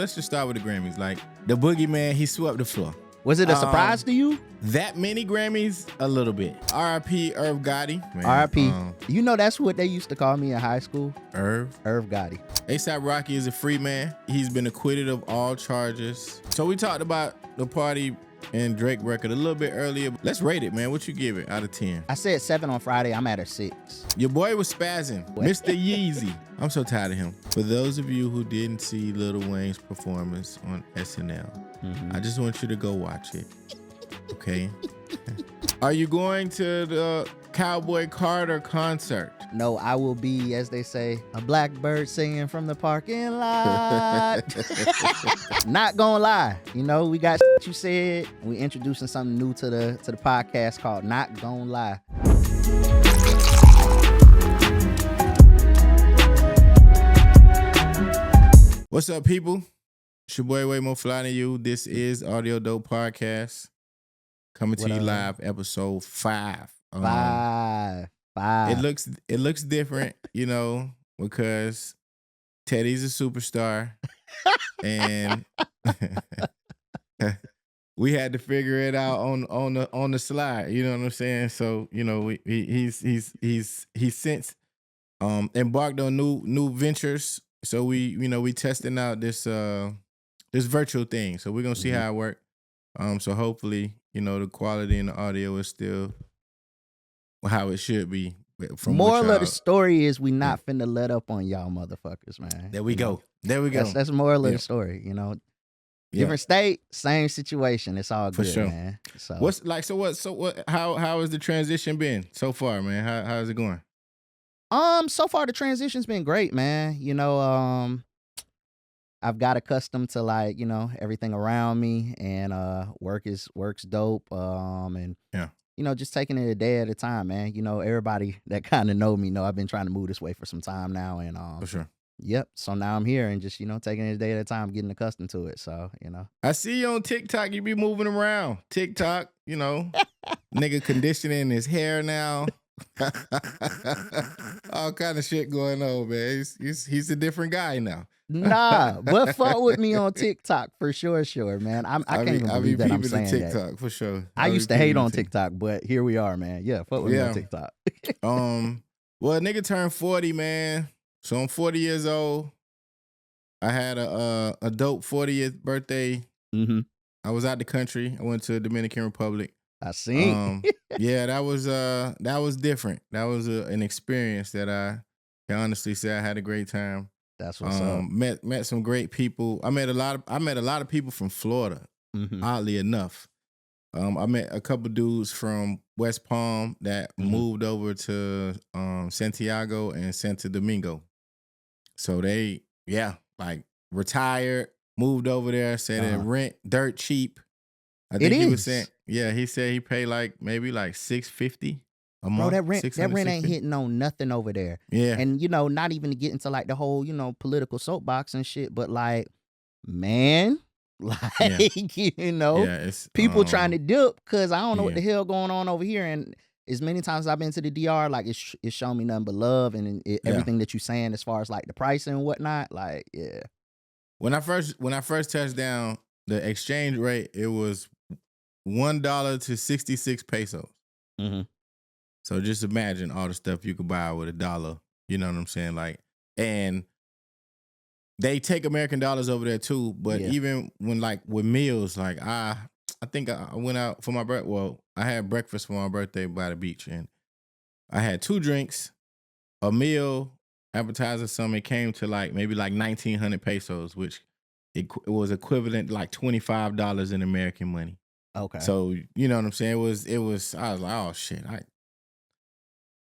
Let's just start with the Grammys. Like, the boogeyman, he swept the floor. Was it a surprise to you? That many Grammys? A little bit. R.I.P. Irv Gotti. R.I.P. You know that's what they used to call me in high school? Irv Gotti. A$AP Rocky is a free man. He's been acquitted of all charges. So we talked about the Party and Drake record a little bit earlier. Let's rate it, man. What you give it out of 10? I said 7 on Friday. I'm at a 6. Your boy was spazzing. Mr. Yeezy. I'm so tired of him. For those of you who didn't see Lil Wayne's performance on SNL, I just want you to go watch it. Okay? Are you going to the Cowboy Carter concert? No, I will be, as they say, a blackbird singing from the parking lot. Not gonna lie, you know, we got shit you said. We introducing something new to the podcast called Not Gonna Lie. What's up, people? It's your boy way more fly than you. This is Audio Dope Podcast, coming to you live, episode 5. Five. It looks different, you know, because Teddy's a superstar, and we had to figure it out on the slide. You know what I'm saying? So you know, he's since embarked on new ventures. So we testing out this virtual thing. So we're gonna see how it works. So hopefully, you know, the quality and the audio is still how it should be. Moral of the story is we not finna let up on y'all motherfuckers, man. There we go. That's moral of the story, you know. Different state, same situation. It's all for good, sure, man. So how has the transition been so far, man? How's it going? So far the transition's been great, man. You know, I've got accustomed to, like, you know, everything around me, and work's dope. And you know, just taking it a day at a time, man. You know, everybody that kind of know me know I've been trying to move this way for some time now, and for sure. Yep. So now I'm here and just, you know, taking it a day at a time, getting accustomed to it. So, you know. I see you on TikTok. You be moving around. TikTok, you know, nigga conditioning his hair now. All kind of shit going on, man. He's a different guy now. Nah, but fuck with me on TikTok for sure, man. I can't even believe that I'm saying TikTok that. For sure. I used to hate on TikTok, but here we are, man. Yeah, fuck with me on TikTok. Well, nigga turned 40, man. So I'm 40 years old. I had a dope 40th birthday. I was out the country. I went to the Dominican Republic. I seen. Yeah, that was different. That was an experience that I can honestly say I had a great time. That's what's up. Met some great people. I met a lot of people from Florida. Oddly enough, I met a couple dudes from West Palm that moved over to Santiago and Santo Domingo. So they like retired, moved over there. Said that rent dirt cheap. I think he was saying, he said he paid maybe $650 a month. Bro, that rent ain't hitting on nothing over there. Yeah. And, you know, not even to get into, like, the whole, you know, political soapbox and shit, but, like, man, you know, people trying to dip because I don't know what the hell going on over here. And as many times as I've been to the DR, like, it's shown me nothing but love and everything that you're saying as far as, like, the pricing and whatnot. Like, yeah. When I first touched down, the exchange rate, it was $1 to 66 pesos. So just imagine all the stuff you could buy with $1. You know what I'm saying? Like, and they take American dollars over there too. But even when, like, with meals, like I think I went out for my birthday. Well, I had breakfast for my birthday by the beach, and I had 2 drinks, a meal, appetizer, something. It came to maybe 1,900 pesos, which it was equivalent to like $25 in American money. Okay. So you know what I'm saying? It was. I was like, oh shit.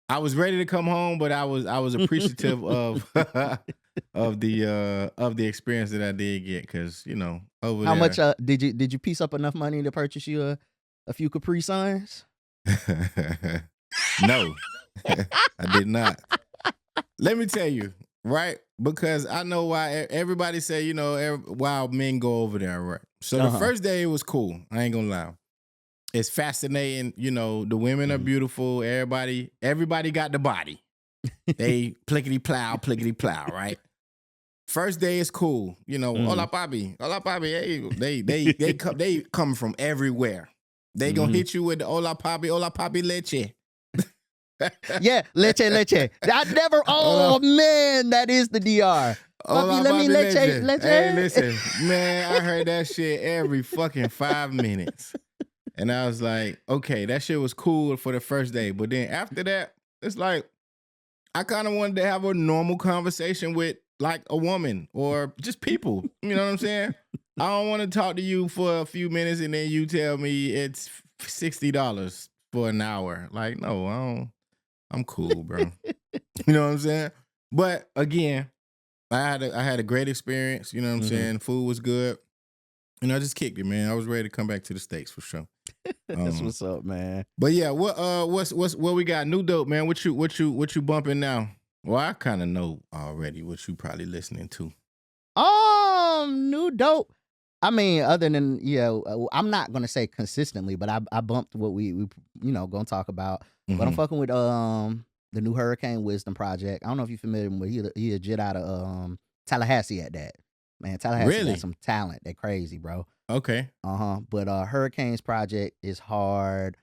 I was ready to come home, but I was appreciative of the experience that I did get, because, you know, over How there. much did you piece up enough money to purchase you a few Capri Suns? No, I did not. Let me tell you, right? Because I know why everybody say, you know, why men go over there, right? So the first day it was cool. I ain't gonna lie. It's fascinating. You know, the women are beautiful. Everybody got the body. They plickety plow, right? First day is cool, Hola papi, hey, they come from everywhere. They gonna hit you with the hola papi leche. Yeah, leche. I never. Oh man, that is the DR. Papi, let me leche. Hey, listen, man, I heard that shit every fucking 5 minutes, and I was like, okay, that shit was cool for the first day, but then after that, it's like I kind of wanted to have a normal conversation with like a woman or just people. You know what I'm saying? I don't want to talk to you for a few minutes and then you tell me it's $60 for an hour. Like, no, I don't. I'm cool, bro. You know what I'm saying? But again, I had a great experience. You know what I'm saying? Food was good. I just kicked it, man. I was ready to come back to the States for sure. That's what's up, man. But yeah, what we got? New dope, man. What you bumping now? Well, I kind of know already what you probably listening to. New dope. I mean, other than I'm not gonna say consistently, but I bumped what we gonna talk about. But I'm fucking with the new Hurricane Wisdom project. I don't know if you're familiar with he a jet out of Tallahassee at that. Man, Tallahassee got some talent. They're crazy, bro. Okay. But Hurricane's project is hard.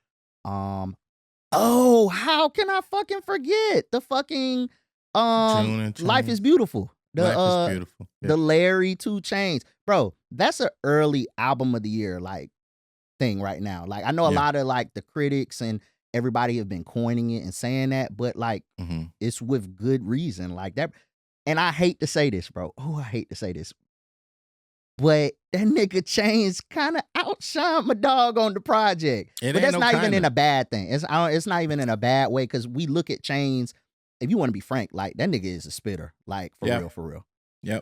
Oh, how can I fucking forget the fucking Life is Beautiful. Life is Beautiful. Yeah. The Larry 2 Chainz. Bro, that's an early album of the year like thing right now. Like I know a lot of like the critics and everybody have been coining it and saying that, but like it's with good reason. Like that. And I hate to say this, bro. Oh, I hate to say this. But that nigga Chainz kind of outshined my dog on the project. But that's not even in a bad thing. It's not even in a bad way because we look at Chainz. If you want to be frank, like that nigga is a spitter, like for real. Yeah.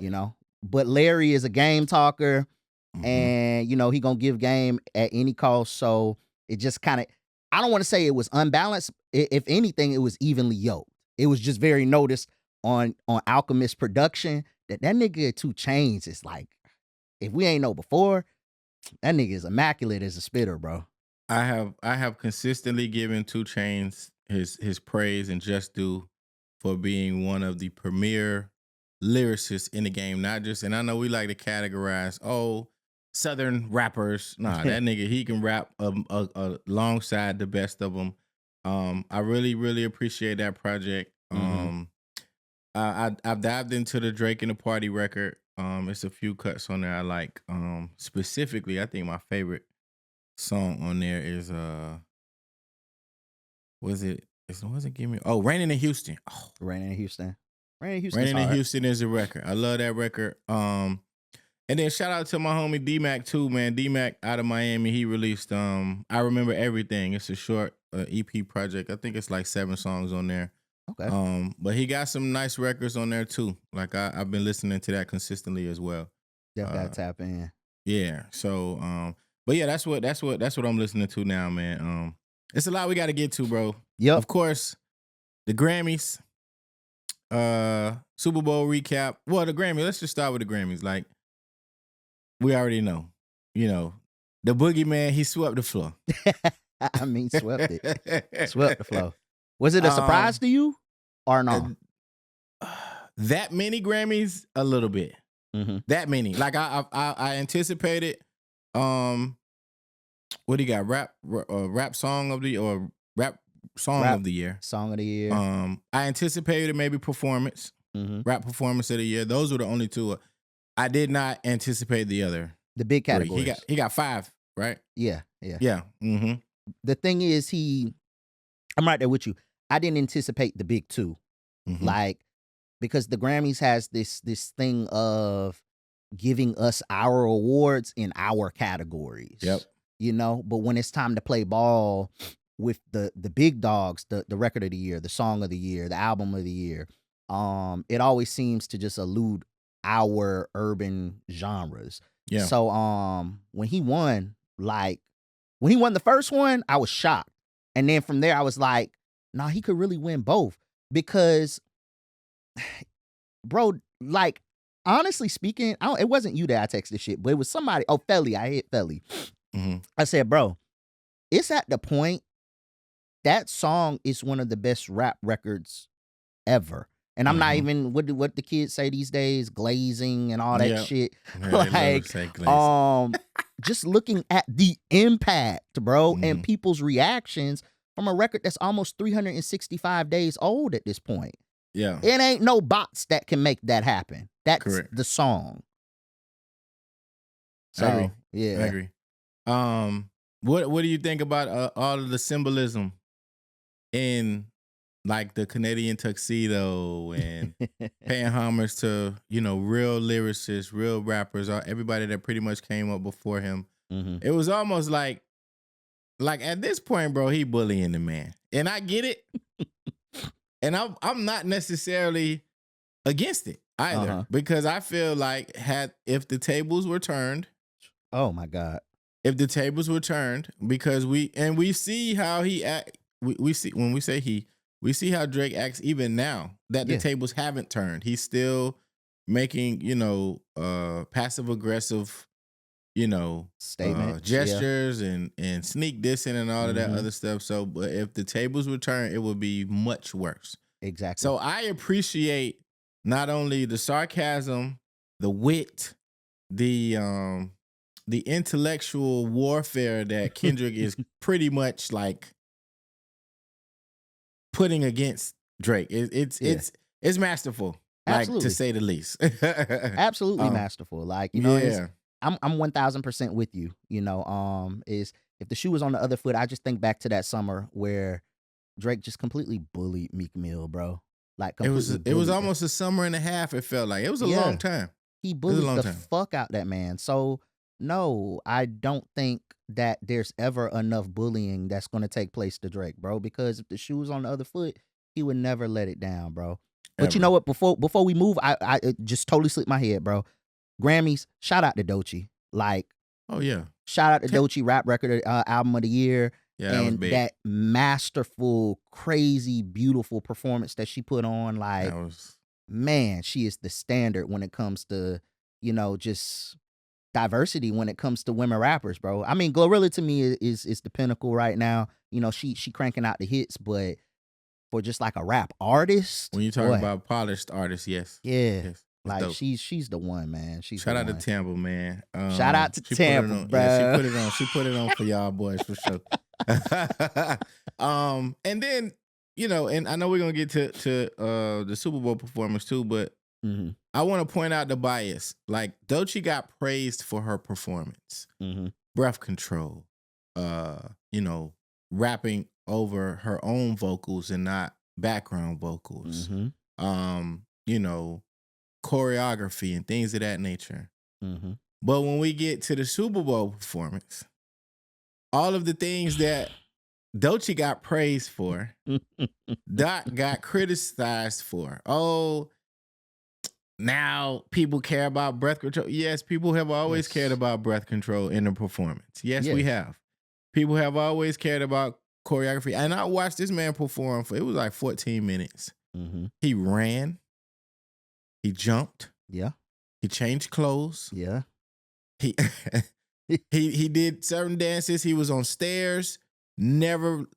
But Larry is a game talker, and he gonna give game at any cost. So it just kind of, I don't want to say it was unbalanced. If anything, it was evenly yoked. It was just very noticed on Alchemist production that nigga 2 Chainz is like, if we ain't know before, that nigga is immaculate as a spitter, bro. I have consistently given 2 Chainz his praise and just due for being one of the premier lyricists in the game. Not just, and I know we like to categorize, Southern rappers. Nah, that nigga, he can rap alongside the best of them. I really, really appreciate that project. I've dived into the Drake and the Party record. It's a few cuts on there I like. Specifically, I think my favorite song on there is wasn't Give Me Raining in Houston. Oh. Raining in Houston. Raining in Houston is a record. I love that record. And then shout out to my homie D-Mac too, man. D-Mac out of Miami, he released I Remember Everything. It's a short EP project. I think it's like 7 songs on there. Okay. But he got some nice records on there too. Like I've been listening to that consistently as well. Definitely gotta tap in. Yeah. So but yeah, that's what I'm listening to now, man. It's a lot we gotta get to, bro. Yep. Of course, the Grammys, Super Bowl recap. Well, the Grammys, let's just start with the Grammys. Like, we already know, the boogeyman, he swept the floor. I mean, swept it. Swept the floor. Was it a surprise to you or no? That many Grammys, a little bit. That many. Like I anticipated. What do you got? Rap song of the rap song of the year. Song of the year. I anticipated maybe performance. Rap performance of the year. Those were the only 2. I did not anticipate the other. The big categories. He got 5, right? Yeah. Yeah. The thing is, I'm right there with you. I didn't anticipate the big 2, like because the Grammys has this thing of giving us our awards in our categories. Yep. But when it's time to play ball with the big dogs, the record of the year, the song of the year, the album of the year, it always seems to just elude our urban genres. Yeah. So when he won the first one, I was shocked. And then from there I was like, nah, he could really win both. Because bro, like honestly speaking, it wasn't you that I texted shit, but it was somebody. Oh, Felly. I hit Felly. I said, bro, it's at the point that song is one of the best rap records ever. And I'm not even what the kids say these days, glazing and all that shit. Like, just looking at the impact, bro, and people's reactions from a record that's almost 365 days old at this point. Yeah. It ain't no bots that can make that happen. That's the song. So, I agree. Yeah. I agree. What do you think about all of the symbolism in like the Canadian tuxedo and paying homage to, real lyricists, real rappers, everybody that pretty much came up before him? It was almost like at this point, bro, he bullying the man. And I get it. And I'm not necessarily against it either, because I feel like if the tables were turned. Oh my God. If the tables were turned, because we see how he act, we see when we say we see how Drake acts even now that the tables haven't turned. He's still making, passive aggressive, statements, gestures and sneak dissing and all of that other stuff. So, but if the tables were turned, it would be much worse. Exactly. So I appreciate not only the sarcasm, the wit, the intellectual warfare that Kendrick is pretty much like putting against Drake. It's masterful, like, to say the least. Absolutely masterful. Like, I'm 1000% with you. Is if the shoe was on the other foot, I just think back to that summer where Drake just completely bullied Meek Mill, bro. Like, it was almost a summer and a half. It felt like it was a long time. He bullied the fuck out that man. So no, I don't think that there's ever enough bullying that's going to take place to Drake, bro. Because if the shoe was on the other foot, he would never let it down, bro. But you know what? Before we move, I just totally slipped my head, bro. Grammys, shout out to Doechii. Like, oh yeah, shout out to Doechii, rap record album of the year. Yeah, and that masterful, crazy, beautiful performance that she put on. Like, man, she is the standard when it comes to, just diversity when it comes to women rappers, bro. I mean, Glorilla to me is the pinnacle right now. She cranking out the hits, but for just like a rap artist, when you talk about polished artists, yes, yes, like dope. She's the one, man. Shout out to Tampa, man. Shout out to Tampa, bro. Yeah, she put it on for y'all boys for sure. And then and I know we're gonna get to the Super Bowl performance too, but I want to point out the bias. Like, Doechii got praised for her performance, breath control, rapping over her own vocals and not background vocals, choreography and things of that nature. But when we get to the Super Bowl performance, all of the things that Doechii got praised for, Doc got criticized for. Oh, now people care about breath control. Yes, people have always cared about breath control in the performance. Yes, we have. People have always cared about choreography. And I watched this man perform it was like 14 minutes. He ran. He jumped. Yeah. He changed clothes. Yeah. He he did certain dances. He was on stairs. Never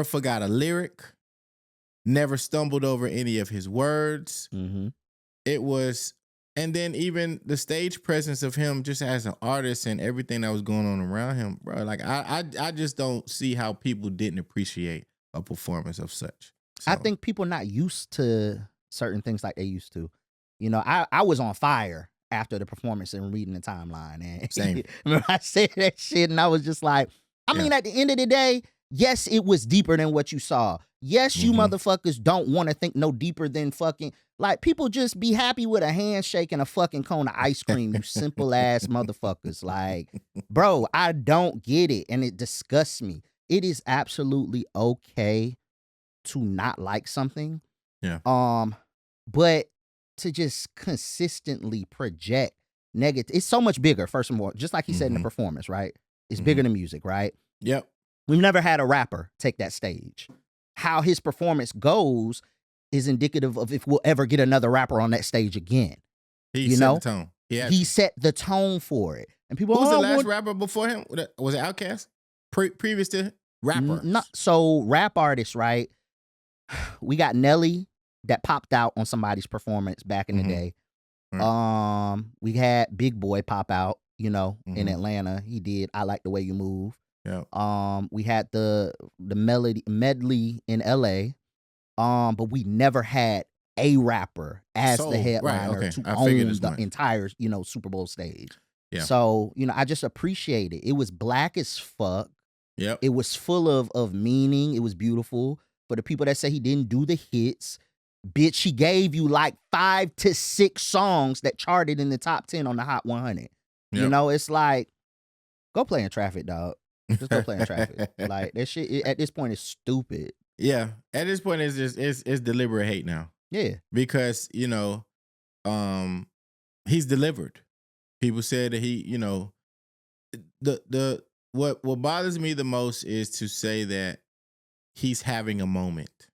forgot a lyric. Never stumbled over any of his words. It was, and then even the stage presence of him just as an artist and everything that was going on around him, bro. Like, I just don't see how people didn't appreciate a performance of such. So. I think people not used to certain things like they used to. I was on fire after the performance and reading the timeline. And same. Remember, I said that shit and I was just like, I mean, at the end of the day, yes, it was deeper than what you saw. Yes, you motherfuckers don't want to think no deeper than fucking, like, people just be happy with a handshake and a fucking cone of ice cream, you simple ass motherfuckers. Like, bro, I don't get it. And it disgusts me. It is absolutely okay to not like something. Yeah. But to just consistently project negative, it's so much bigger, first of all, just like he said in the performance, right? It's bigger than music, right? Yep. We've never had a rapper take that stage. How his performance goes is indicative of if we'll ever get another rapper on that stage again. He set the tone. He set the tone for it. And people, who was the last rapper before him? Was it Outkast? Previous to rapper? So rap artists, right? We got Nelly, that popped out on somebody's performance back in the day. Right. We had Big Boy pop out, you know, in Mhm. Atlanta. He did I Like the Way You Move. Yeah. We had the medley in LA. But we never had a rapper as the Right. headliner Okay. to I figured own as the much. entire, you know, Super Bowl stage. Yeah. So, you know, I just appreciate it. It was black as fuck. Yep. It was full of meaning. It was beautiful. For the people that say he didn't do the hits, bitch, he gave you like 5 to 6 songs that charted in the top 10 on the Hot 100. You Yep. know, it's like, go play in traffic, dog. Just go play in traffic. Like, that shit at this point is stupid. Yeah. At this point, it's just it's deliberate hate now. Yeah. Because, you know, he's delivered. People said that he, you know, what bothers me the most is to say that he's having a moment.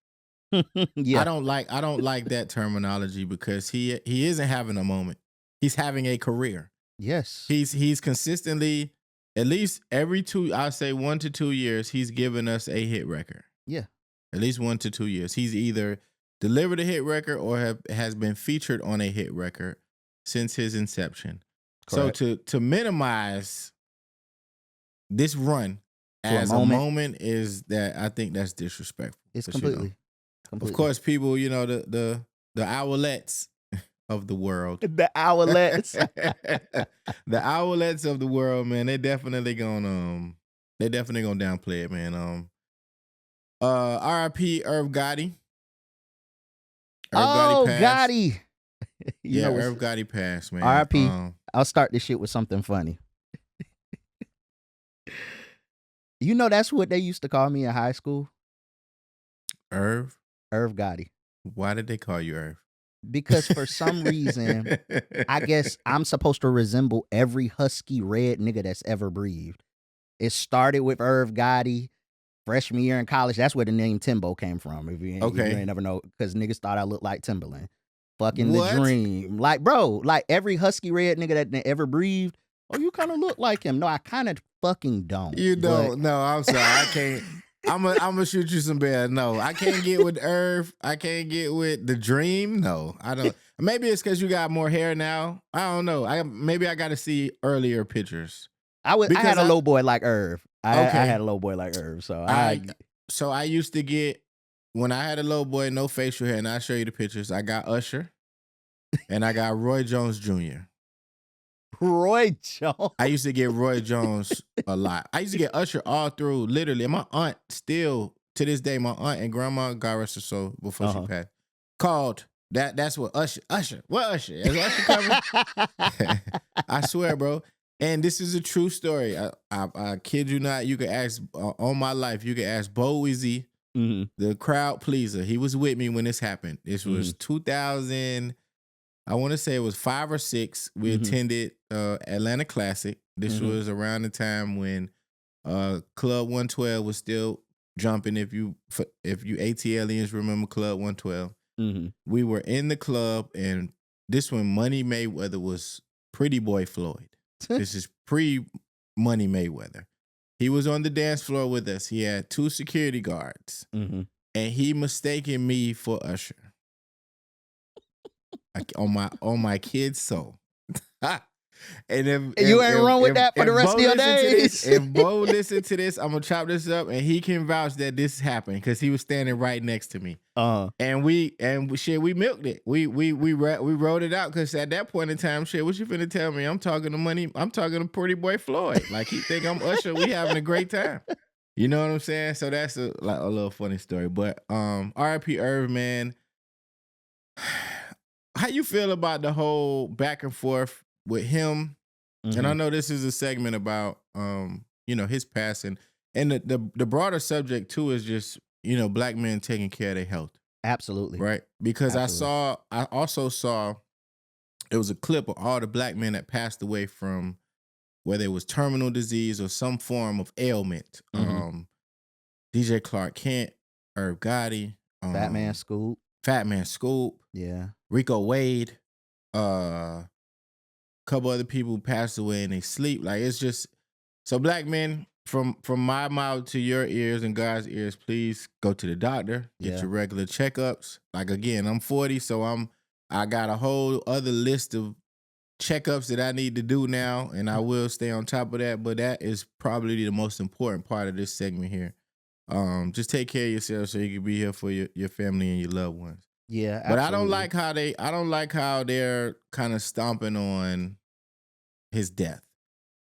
Yeah. I don't like that terminology because he isn't having a moment. He's having a career. Yes. He's consistently, at least every 1 to 2 years, he's given us a hit record. Yeah. At least 1 to 2 years. He's either delivered a hit record or has been featured on a hit record since his inception. Correct. So to minimize this run as a moment is that I think that's disrespectful. It's completely. Of course, people, you know, the owlets of the world. The owlets. The owlets of the world, man, they definitely gonna downplay it, man. R.I.P. Irv Gotti. Gotti. Irv Gotti passed, man. R.I.P. I'll start this shit with something funny. You know that's what they used to call me in high school? Irv Gotti. Why did they call you Irv? Because for some reason, I guess I'm supposed to resemble every husky red nigga that's ever breathed. It started with Irv Gotti. Freshman year in college, that's where the name Timbo came from. If you ain't never know, because niggas thought I looked like Timberland. Fucking what? The Dream. Like, bro, like every husky red nigga that ever breathed, oh, you kind of look like him. No, I kind of fucking don't. You don't. No, I'm sorry. I can't. I'm gonna shoot you some bad. No, I can't get with Irv. I can't get with The Dream. No, I don't. Maybe it's because you got more hair now. I don't know. Maybe I got to see earlier pictures. I had a low boy like Irv. I had a low boy like Irv. So I used to get, when I had a low boy, no facial hair, and I'll show you the pictures. I got Usher, and I got Roy Jones Jr. Roy Jones. I used to get Roy Jones a lot. I used to get Usher all through, literally. And my aunt still, to this day, my aunt and grandma, God rest her soul, before she passed, called. That's what Usher. What Usher? Is Usher coming? I swear, bro. And this is a true story. I kid you not. You can ask, on my life, you can ask Bo Weezy, the crowd pleaser. He was with me when this happened. This was 2000, I want to say it was 5 or 6. We attended Atlanta Classic. This was around the time when Club 112 was still jumping. If you ATLians remember Club 112. We were in the club, and this one, Money Mayweather was Pretty Boy Floyd. This is pre-Money Mayweather. He was on the dance floor with us. He had 2 security guards, and he mistaken me for Usher. On my kid's soul. And if you ain't wrong with that for the rest of your days. If Bo listened to this, I'm gonna chop this up, and he can vouch that this happened because he was standing right next to me. And we milked it. We wrote it out because at that point in time, shit, what you finna tell me? I'm talking to Money. I'm talking to Pretty Boy Floyd. Like, he think I'm Usher. We having a great time. You know what I'm saying? So that's a little funny story. But R.I.P. Irv, man. How you feel about the whole back and forth with him? And I know this is a segment about his passing, and the broader subject too is just black men taking care of their health. Absolutely, right? Because absolutely. I also saw it was a clip of all the black men that passed away from whether it was terminal disease or some form of ailment. DJ Clark Kent, Irv Gotti, Fat Man Scoop, yeah, Rico Wade, couple other people passed away in their sleep. Like, it's just, so black men, from my mouth to your ears and God's ears, please go to the doctor, get your regular checkups. Like again, I'm 40, so I got a whole other list of checkups that I need to do now, and I will stay on top of that. But that is probably the most important part of this segment here. Just take care of yourself so you can be here for your family and your loved ones. Yeah, absolutely. But I don't like how they're kind of stomping on his death.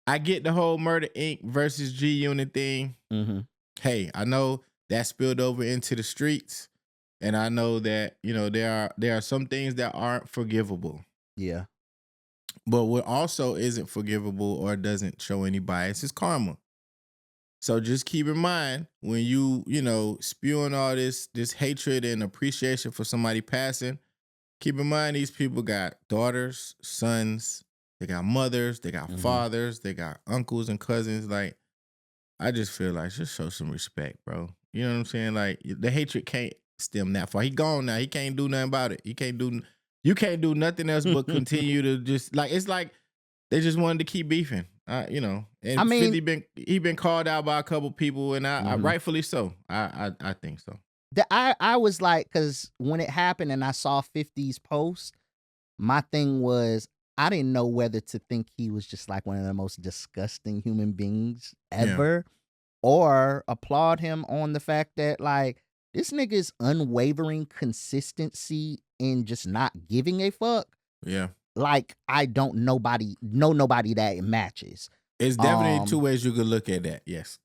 I get the whole Murder Inc. versus G Unit thing. Mm-hmm. Hey, I know that spilled over into the streets, and I know that there are some things that aren't forgivable. Yeah. But what also isn't forgivable or doesn't show any bias is karma. So just keep in mind when you spewing all this hatred and appreciation for somebody passing, keep in mind these people got daughters, sons, they got mothers, they got fathers, they got uncles and cousins. Like, I just feel like just show some respect, bro. You know what I'm saying? Like, the hatred can't stem that far. He gone now. He can't do nothing about it. You can't do nothing else but continue to just like, it's like they just wanted to keep beefing. And I mean, 50 he been called out by a couple people, and I rightfully so. I think so. I was like, because when it happened and I saw 50's post, my thing was I didn't know whether to think he was just like one of the most disgusting human beings ever, or applaud him on the fact that like this nigga's unwavering consistency in just not giving a fuck. Yeah. Like, I don't know nobody that it matches. It's definitely two ways you could look at that. Yes.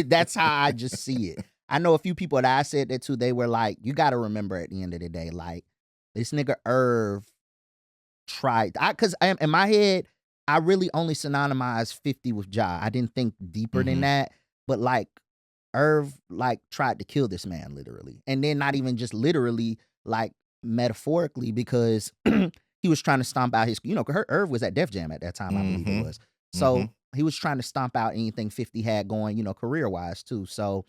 That's how I just see it. I know a few people that I said that to, they were like, you got to remember at the end of the day, like, this nigga Irv tried. Because in my head, I really only synonymized 50 with Ja. I didn't think deeper than that. But, like, Irv, like, tried to kill this man, literally. And then not even just literally, like, metaphorically, because he was trying to stomp out his, Irv was at Def Jam at that time, I believe it was. So he was trying to stomp out anything 50 had going, career-wise too. So,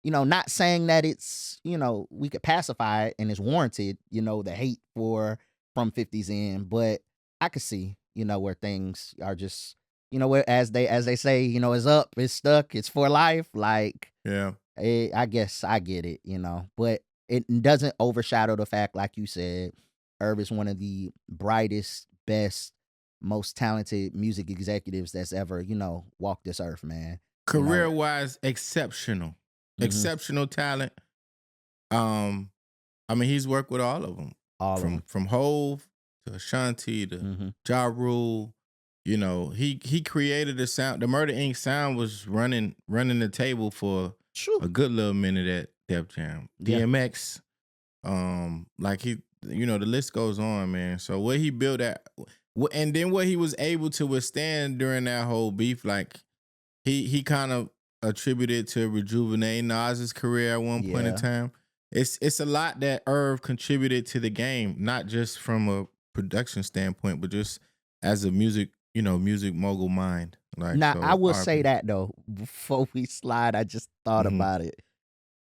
not saying that it's, we could pacify it and it's warranted, the hate from 50's end, but I could see, where things are just, where as they say, it's up, it's stuck, it's for life. Like, I guess I get it, but it doesn't overshadow the fact, like you said, Irv is one of the brightest, best, most talented music executives that's ever, walked this earth, man. Career-wise, exceptional. Exceptional talent. I mean, he's worked with all of them. From Hove to Ashanti to Ja Rule. He created a sound. The Murder Inc. sound was running the table for a good little minute at Def Jam. DMX, the list goes on, man. So what he built and then what he was able to withstand during that whole beef, like he kind of attributed to rejuvenating Nas's career at one point in time. It's a lot that Irv contributed to the game, not just from a production standpoint, but just as a music mogul mind. Like, now, I will say that though, before we slide, I just thought about it.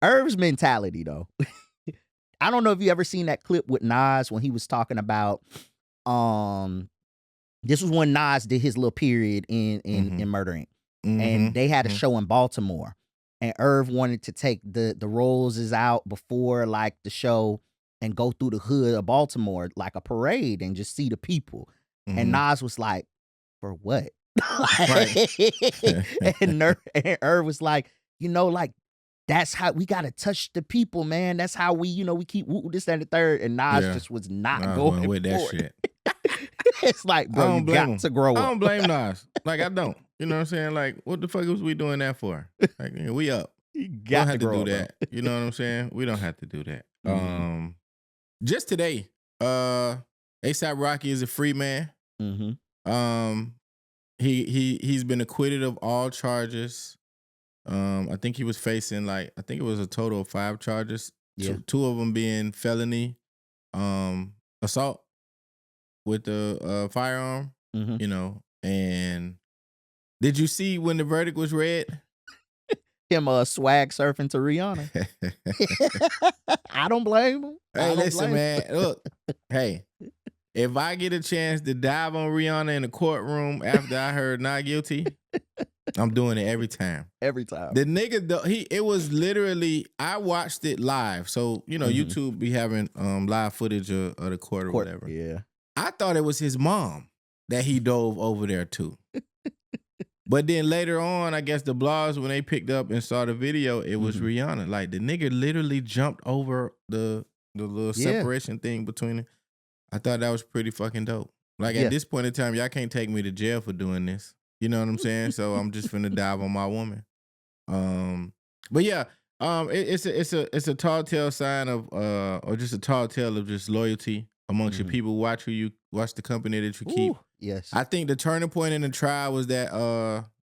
Irv's mentality though. I don't know if you ever seen that clip with Nas when he was talking about this was when Nas did his little period in Murder Inc. And they had a show in Baltimore, and Irv wanted to take the Rolls out before like the show and go through the hood of Baltimore like a parade and just see the people. And Nas was like, for what? and Irv was like, like, that's how we gotta touch the people, man. That's how we, we keep this and the third. And Nas just was not going with that shit. It's like, bro, you got to grow up. I don't blame Nas. Like, I don't. You know what I'm saying? Like, what the fuck was we doing that for? Like, we up. You got to grow do that. You know what I'm saying? We don't have to do that. Just today, A$AP Rocky is a free man. He's been acquitted of all charges. I think he was facing I think it was a total of 5 charges. Two of them being felony assault with the firearm. And did you see when the verdict was read? Him swag surfing to Rihanna. I don't blame him. Hey, listen, man. Look, hey, if I get a chance to dive on Rihanna in the courtroom after I heard not guilty, I'm doing it every time. Every time. The nigga, it was literally, I watched it live. So, YouTube be having live footage of the court or whatever. Yeah. I thought it was his mom that he dove over there to. But then later on, I guess the blogs, when they picked up and saw the video, it was Rihanna. Like, the nigga literally jumped over the little separation thing between them. I thought that was pretty fucking dope. Like, at this point in time, y'all can't take me to jail for doing this. You know what I'm saying? So I'm just finna dive on my woman. But yeah, it's a tall tale sign of or just a tall tale of just loyalty amongst your people. Watch the company that you keep. Yes. I think the turning point in the trial was that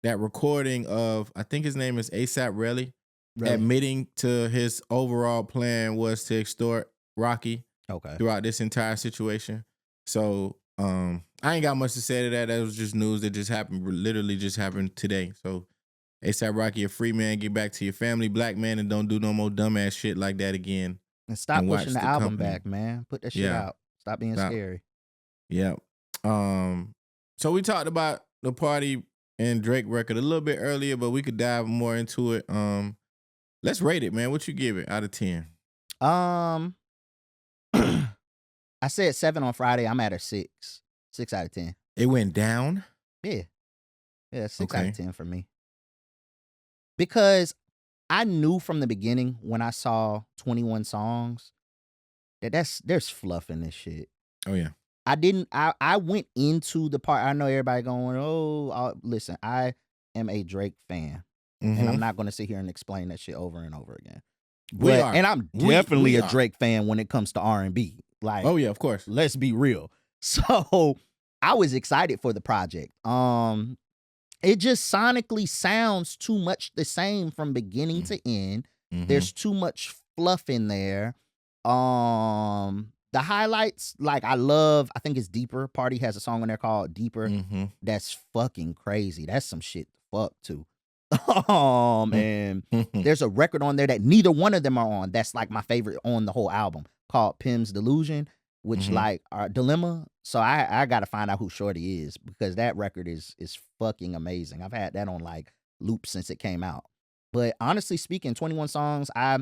recording of, I think his name is A$AP Rocky, admitting to his overall plan was to extort Rocky throughout this entire situation. So I ain't got much to say to that. That was just news that just happened, literally just happened today. So A$AP Rocky, a free man, get back to your family, black man, and don't do no more dumbass shit like that again. And stop pushing the album back, man. Put that shit out. Stop being scary. Yeah. So we talked about the Party and Drake record a little bit earlier, but we could dive more into it. Let's rate it, man. What you give it out of 10? I said 7 on Friday. I'm at a 6. 6 out of 10. It went down? Yeah. Yeah, 6 out of 10 for me. Because I knew from the beginning when I saw 21 songs that there's fluff in this shit. Oh, yeah. I went into the part, I know everybody going, listen, I am a Drake fan. And I'm not going to sit here and explain that shit over and over again. And I'm definitely a Drake fan when it comes to R&B. Like, oh yeah, of course. Let's be real. So I was excited for the project. It just sonically sounds too much the same from beginning to end. There's too much fluff in there. The highlights, like I think it's Deeper. Party has a song on there called Deeper. That's fucking crazy. That's some shit to fuck to. And there's a record on there that neither one of them are on. That's like my favorite on the whole album, called Pim's Delusion, which like our Dilemma. So I gotta find out who Shorty is, because that record is fucking amazing. I've had that on like loop since it came out. But honestly speaking, 21 songs, I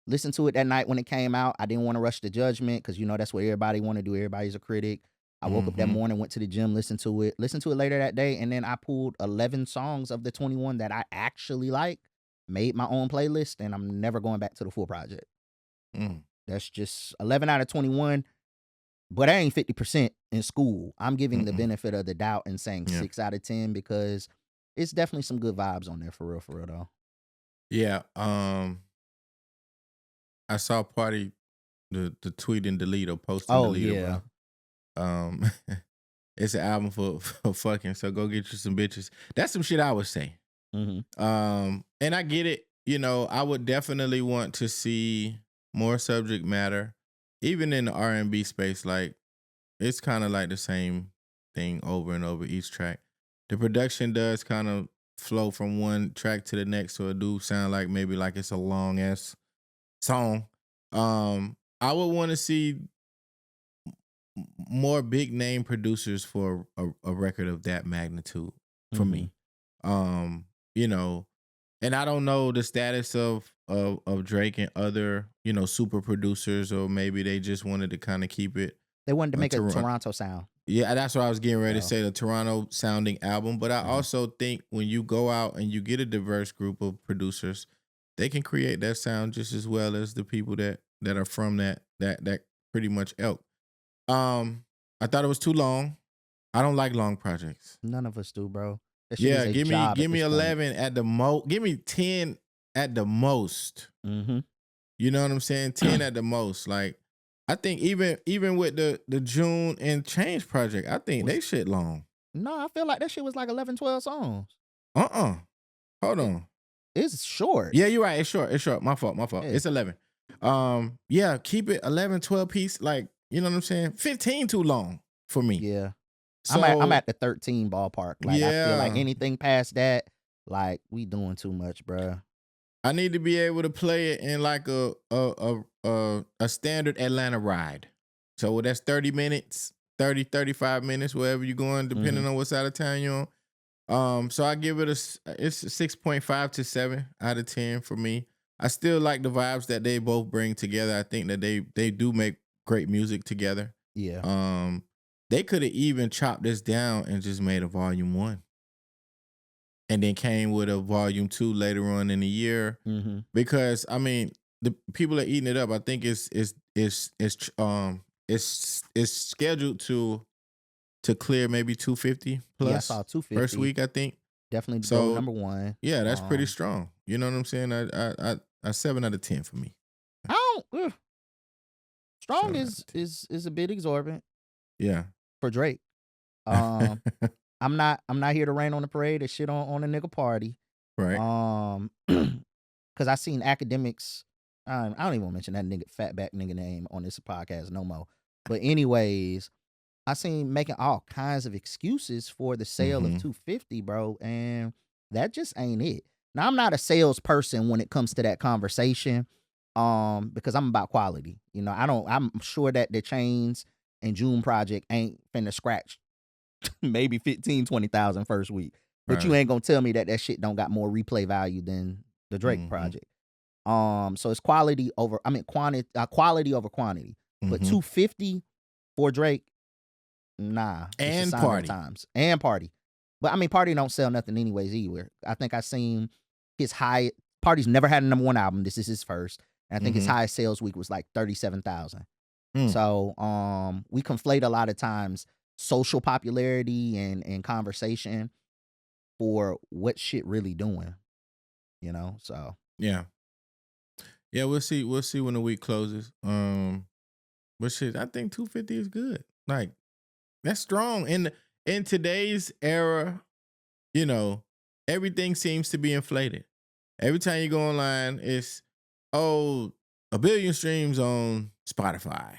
listened to it that night when it came out. I didn't want to rush to judgment, because that's what everybody want to do. Everybody's a critic. I woke up that morning, went to the gym, listened to it later that day, and then I pulled 11 songs of the 21 that I actually like, made my own playlist, and I'm never going back to the full project. That's just 11 out of 21, but I ain't 50% in school. I'm giving the benefit of the doubt and saying 6 out of 10, because it's definitely some good vibes on there, for real though. Yeah, I saw Party, the tweet and delete or post and delete. Yeah. It's an album for fucking, so go get you some bitches. That's some shit I would say. And I get it. I would definitely want to see more subject matter, even in the R&B space. Like, it's kind of like the same thing over and over each track. The production does kind of flow from one track to the next, so it do sound like maybe like it's a long ass song. I would want to see more big name producers for a record of that magnitude for me. And I don't know the status of Drake and other, super producers, or maybe they just wanted to kind of keep it. They wanted to make a Toronto sound. Yeah, that's what I was getting ready to say, the Toronto sounding album. But I also think when you go out and you get a diverse group of producers, they can create that sound just as well as the people that are from that pretty much ilk. I thought it was too long. I don't like long projects. None of us do, bro. Yeah, give me 11 at the most. Give me 10 at the most. You know what I'm saying? 10 at the most. Like, I think even with the June and Change project, I think they shit long. No, I feel like that shit was like 11, 12 songs. Hold on. It's short. Yeah, you're right. It's short. My fault. Yeah. It's 11. Yeah, keep it 11, 12 piece. Like, you know what I'm saying? 15 too long for me. Yeah. So, I'm at the 13 ballpark. Like, I feel like anything past that, like, we doing too much, bro. I need to be able to play it in like a standard Atlanta ride. So that's 30 minutes, 35 minutes, wherever you're going, depending on what side of town you're on. So I give it it's a 6.5 to 7 out of 10 for me. I still like the vibes that they both bring together. I think that they do make great music together. Yeah. They could have even chopped this down and just made a volume 1. And then came with a volume 2 later on in the year. Mm-hmm. Because I mean, the people are eating it up. I think it's scheduled to clear maybe 250 plus. Yeah, I saw 250 first week, I think. Definitely So, number 1. Yeah, that's pretty strong. You know what I'm saying? I 7 out of 10 for me. I don't. Strong is a bit exorbitant. Yeah. For Drake. I'm not here to rain on the parade or shit on a nigga party. Right. Because I seen academics. I don't even want to mention that nigga fatback nigga name on this podcast no more. But anyways, I seen making all kinds of excuses for the sale of 250, bro, and that just ain't it. Now I'm not a salesperson when it comes to that conversation, because I'm about quality. You know, I'm sure that the Chains and June project ain't finna scratch maybe 15, 20,000 first week. But you ain't gonna tell me that shit don't got more replay value than the Drake project. So it's quality over quality over quantity. But 250 for Drake, nah. And Party. And Party. But I mean, Party don't sell nothing anyways either. I think I seen his high Party's never had a number 1 album. This is his first. And I think his highest sales week was like 37,000. So we conflate a lot of times social popularity and conversation for what shit really doing. You know? So yeah. Yeah, we'll see when the week closes. But shit, I think 250 is good. Like, that's strong. In today's era, you know, everything seems to be inflated. Every time you go online, it's a billion streams on Spotify.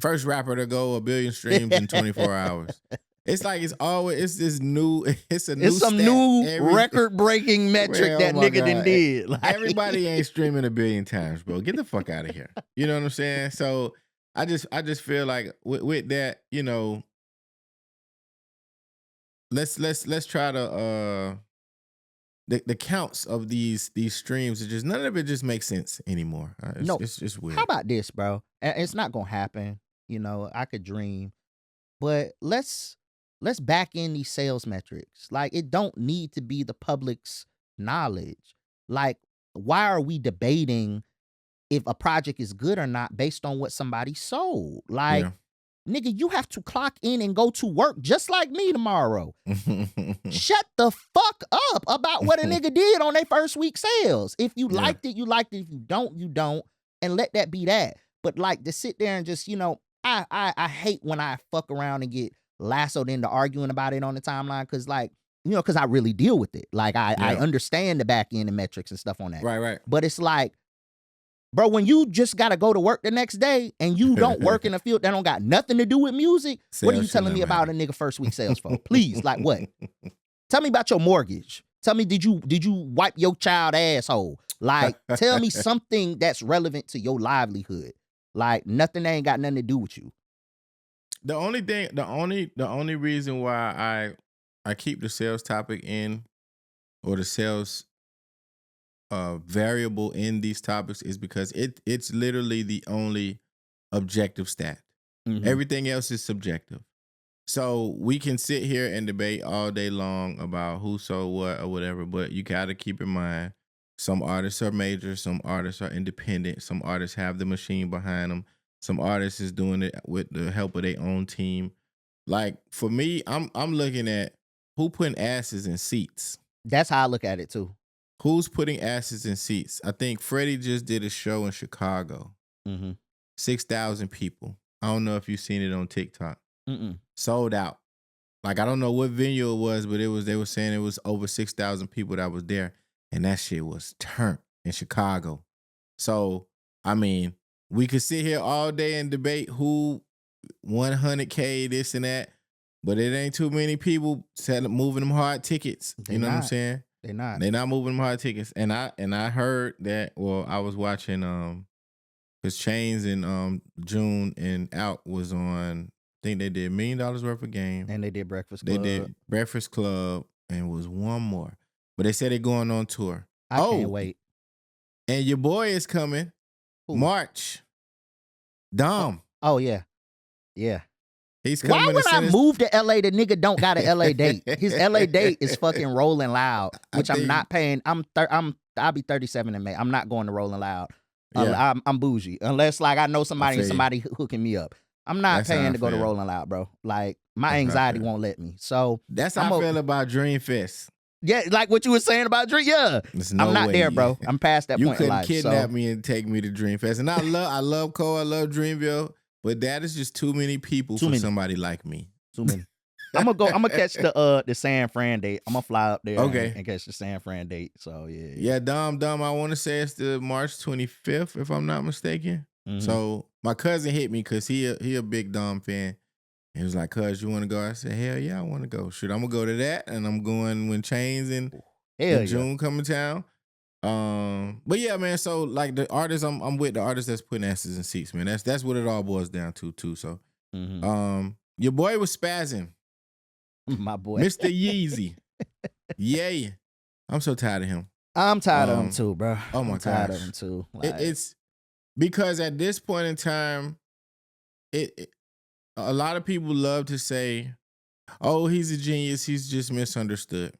First rapper to go 1 billion streams in 24 hours. It's like it's this new. It's some new record-breaking metric that nigga done did. Like, everybody ain't streaming 1 billion times, bro. Get the fuck out of here. You know what I'm saying? So I just feel like with that, you know, let's try to the counts of these streams. It just none of it just makes sense anymore. It's just weird. How about this, bro? And it's not gonna happen. You know, I could dream, but let's back in these sales metrics. Like, it don't need to be the public's knowledge. Like, why are we debating if a project is good or not based on what somebody sold? Like, nigga, you have to clock in and go to work just like me tomorrow. Shut the fuck up about what a nigga did on their first week sales. If you liked it, you liked it. If you don't, you don't. And let that be that. But like, to sit there and just, you know, I hate when I fuck around and get lassoed into arguing about it on the timeline, because, like, you know, because I really deal with it. Like, I understand the back end and metrics and stuff on that. Right. But it's like, bro, when you just got to go to work the next day and you don't work in a field that don't got nothing to do with music, what are you telling me about a nigga first week sales for? Please, like, what? Tell me about your mortgage. Tell me, did you wipe your child asshole? Like, tell me something that's relevant to your livelihood. Like, nothing that ain't got nothing to do with you. The only reason why I keep the sales topic in, or the sales variable in these topics, is because it's literally the only objective stat. Everything else is subjective. So we can sit here and debate all day long about who sold what or whatever, but you got to keep in mind, some artists are major, some artists are independent, some artists have the machine behind them, some artists is doing it with the help of their own team. Like, for me, I'm looking at who putting asses in seats. That's how I look at it too. Who's putting asses in seats? I think Freddie just did a show in Chicago. 6,000 people. I don't know if you've seen it on TikTok. Sold out. Like, I don't know what venue it was, but they were saying it was over 6,000 people that was there. And that shit was turned in Chicago. So, I mean, we could sit here all day and debate who 100K, this and that, but it ain't too many people moving them hard tickets. You know what I'm saying? They're not. They're not moving them hard tickets. And I heard that, well, I was watching because Chains in June and Out was on, I think they did $1 million worth of game. And they did Breakfast Club. They did Breakfast Club. and it was one more. But they said they're going on tour. I can't wait. And your boy is coming. Ooh. March. Dom. Oh yeah. Yeah. He's coming. Why would I move to LA? The nigga don't got an LA date. His LA date is fucking Rolling Loud, which I'm not paying. I'll be 37 in May. I'm not going to Rolling Loud. Yeah. I'm bougie unless like I know somebody hooking me up. I'm not paying to go to Rolling Loud, bro. Like my anxiety won't let me. So that's how I feel about Dream Fest. Yeah, like what you were saying about Dream. Yeah, I'm not there, bro. I'm past that point in life. You couldn't kidnap me and take me to Dream Fest. And I love Cole. I love Dreamville. But that is just too many people for somebody like me. Too many. I'm gonna catch the San Fran date. I'm gonna fly up there and catch the San Fran date. So yeah. Yeah, Dom. I want to say it's the March 25th, if I'm not mistaken. Mm-hmm. So my cousin hit me because he a big Dom fan. He was like, "Cuz, you want to go?" I said, "Hell yeah, I want to go. Shoot, I'm gonna go to that, and I'm going when Chains in June come to town." But yeah, man. So like the artists, I'm with the artists that's putting asses in seats, man. That's what it all boils down to, too. So, your boy was spazzing. My boy, Mr. Yeezy. Yay! I'm so tired of him. I'm tired of him too, bro. Oh my god, tired of him too. Like, it's because at this point in time, a lot of people love to say, "Oh, he's a genius. He's just misunderstood."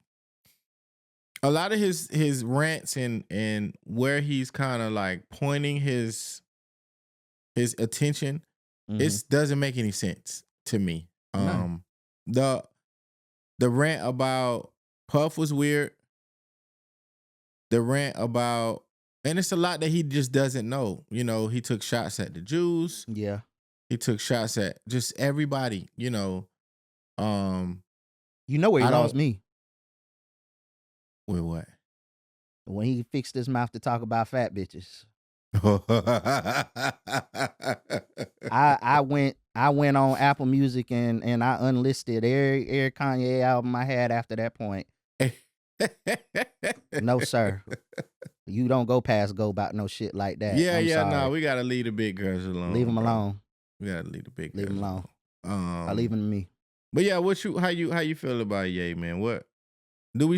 A lot of his rants and where he's kind of like pointing his attention, it doesn't make any sense to me. No. The rant about Puff was weird. The rant about, and it's a lot that he just doesn't know. You know, he took shots at the Jews. Yeah. He took shots at just everybody, you know. You know where he lost me. With what? When he fixed his mouth to talk about fat bitches. I went on Apple Music and I unlisted every Kanye album I had after that point. No, sir. You don't go past go about no shit like that. No, we gotta leave the big girls alone. Leave them alone. We gotta leave the big girls. Leave them alone. I leave them to me. But yeah, how you feel about Ye, man? What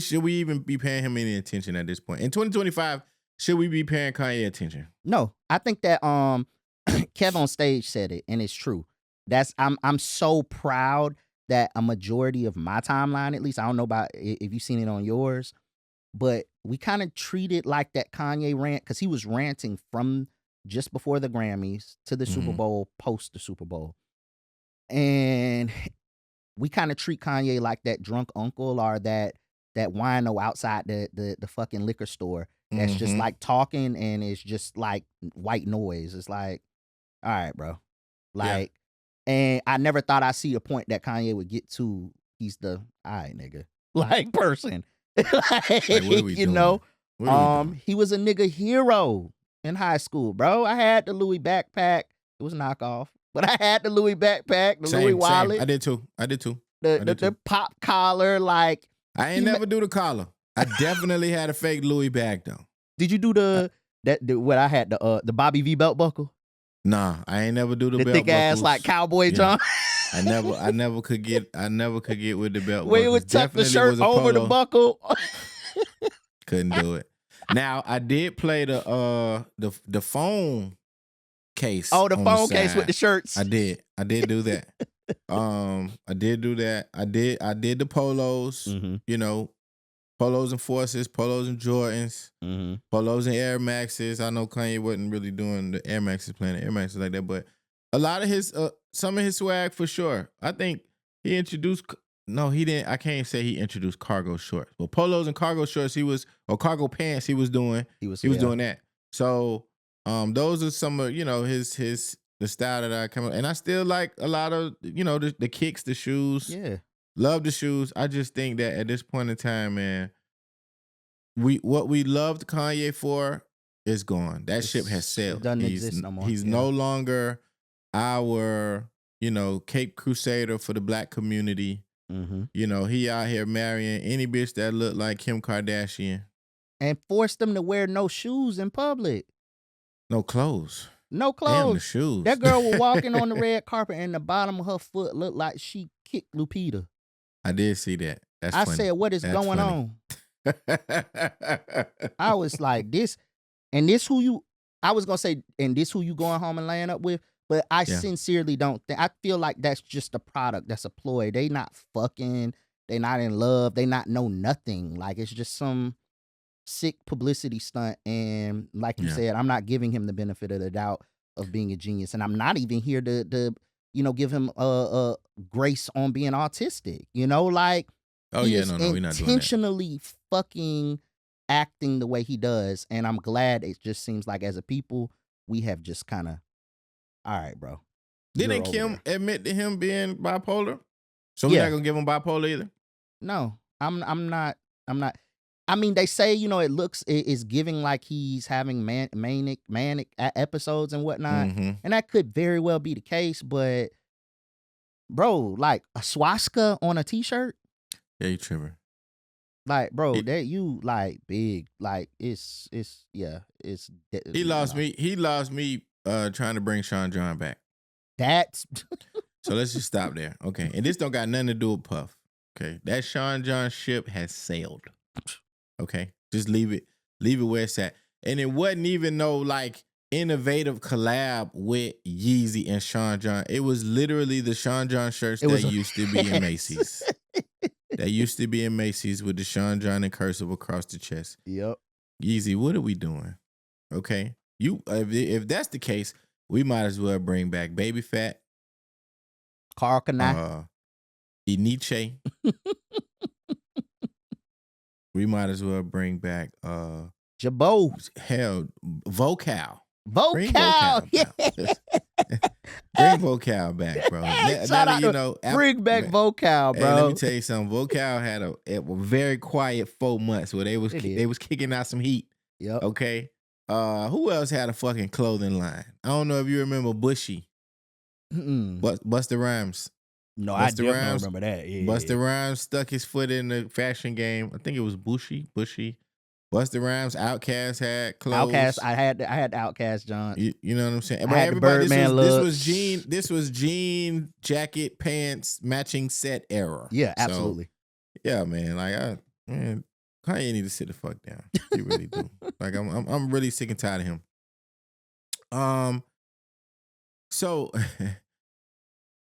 should we even be paying him any attention at this point? In 2025, should we be paying Kanye attention? No. I think that Kev on stage said it, and it's true. I'm so proud that a majority of my timeline, at least, I don't know about if you've seen it on yours, but we kind of treated like that Kanye rant, because he was ranting from just before the Grammys to the Super Bowl, post the Super Bowl. And we kind of treat Kanye like that drunk uncle or that wino outside the fucking liquor store that's just like talking and it's just like white noise. It's like, all right, bro. Like, and I never thought I'd see a point that Kanye would get to. He's the all right, nigga, like person. Like, you know, he was a nigga hero in high school, bro. I had the Louis backpack. It was a knockoff, but I had the Louis backpack, the Louis wallet. I did too. The pop collar, like. I ain't never do the collar. I definitely had a fake Louis bag though. Did you do what I had the Bobby V belt buckle? Nah, I ain't never do the belt thick buckles. Ass like Cowboy John. I never could get with the belt. Where it would tuck the shirt over the buckle. Couldn't do it. Now I did play the phone case. Oh, the phone case with the shirts. I did do that. I did do that. I did the polos. You know, polos and Forces, polos and Jordans, polos and Air Maxes. I know Kanye wasn't really doing the Air Maxes, playing the Air Maxes like that, but a lot of his, some of his swag for sure. I think he introduced. No, he didn't. I can't say he introduced cargo shorts, but polos and cargo shorts. Or cargo pants. He was doing. He was doing that. So, those are some of the style that I come up, and I still like a lot of the kicks, the shoes. Yeah, love the shoes. I just think that at this point in time, man, what we loved Kanye for is gone. That ship has sailed. It doesn't exist no more. He's no longer our Cape Crusader for the black community. He out here marrying any bitch that looked like Kim Kardashian and forced them to wear no shoes in public. No clothes. No clothes. Damn, the shoes. That girl was walking on the red carpet and the bottom of her foot looked like she kicked Lupita. I did see that. That's I funny. said, what is That's going funny. on? I was like, this, and this who you, I was going to say, and this who you going home and laying up with, but I sincerely don't think, I feel like that's just a product, that's a ploy. They not fucking, they not in love, they not know nothing. Like, it's just some sick publicity stunt. And like you said, I'm not giving him the benefit of the doubt of being a genius. And I'm not even here to give him a grace on being autistic, like, he is intentionally fucking acting the way he does. And I'm glad it just seems like as a people, we have just kind of, all right, bro. Didn't Kim admit to him being bipolar? So we're not gonna give him bipolar either? No, I'm not. I mean, they say, it's giving like he's having manic episodes and whatnot. Mm-hmm. And that could very well be the case, but bro, like a swastika on a t-shirt? Yeah, you tripping. Like, bro, that you like big, like it's he lost me. He lost me trying to bring Sean John back. That's so let's just stop there. Okay. And this don't got nothing to do with Puff. Okay. That Sean John ship has sailed. Okay. Just leave it where it's at. And it wasn't even no like innovative collab with Yeezy and Sean John. It was literally the Sean John shirts that used to be in Macy's. That used to be in Macy's with the Sean John and cursive across the chest. Yep. Yeezy, what are we doing? Okay. If that's the case, we might as well bring back Baby Fat. Carl Kanai. Iniche. We might as well bring back Jabot. Hell, Vocal. Bring Vocal back, bro. Bring back Vocal, bro. Hey, let me tell you something. Vocal had a very quiet 4 months where they was kicking out some heat. Yep. Okay. Who else had a fucking clothing line? I don't know if you remember Bushy. Busta Rhymes. No, I definitely remember that. Yeah, Busta Rhymes stuck his foot in the fashion game. I think it was Bushy. Busta Rhymes, Outkast had clothes. Outkast, I had Outkast, John. You know what I'm saying? I had the Birdman look. This was jean, jacket, pants, matching set era. Yeah, absolutely. So, yeah, man. Like, Kanye need to sit the fuck down. He really do. Like, I'm really sick and tired of him. So,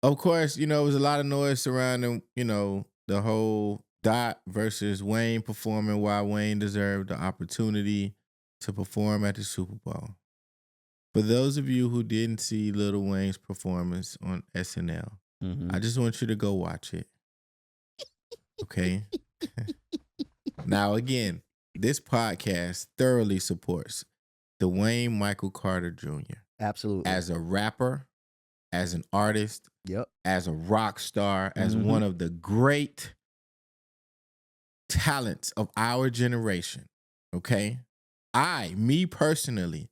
of course, there was a lot of noise surrounding, the whole Dot versus Wayne performing why Wayne deserved the opportunity to perform at the Super Bowl. For those of you who didn't see Lil Wayne's performance on SNL, I just want you to go watch it. Okay? Now, again, this podcast thoroughly supports Dwayne Michael Carter Jr. Absolutely. As a rapper, as an artist, as a rock star, as one of the great talents of our generation. Okay? Me personally,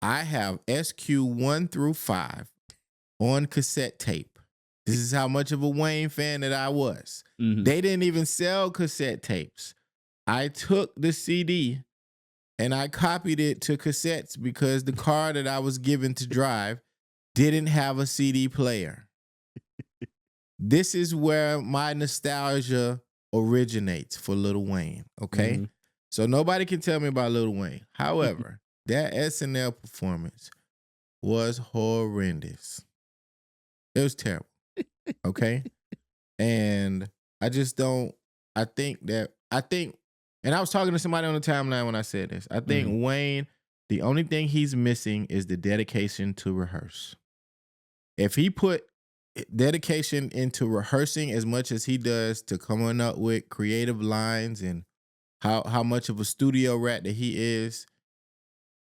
I have SQ 1 through 5 on cassette tape. This is how much of a Wayne fan that I was. They didn't even sell cassette tapes. I took the CD and I copied it to cassettes because the car that I was given to drive didn't have a CD player. This is where my nostalgia originates for Lil Wayne, okay? So nobody can tell me about Lil Wayne. However, that SNL performance was horrendous. It was terrible, okay? And I think, and I was talking to somebody on the timeline when I said this. I think Wayne, the only thing he's missing is the dedication to rehearse. If he put dedication into rehearsing as much as he does to coming up with creative lines and how much of a studio rat that he is,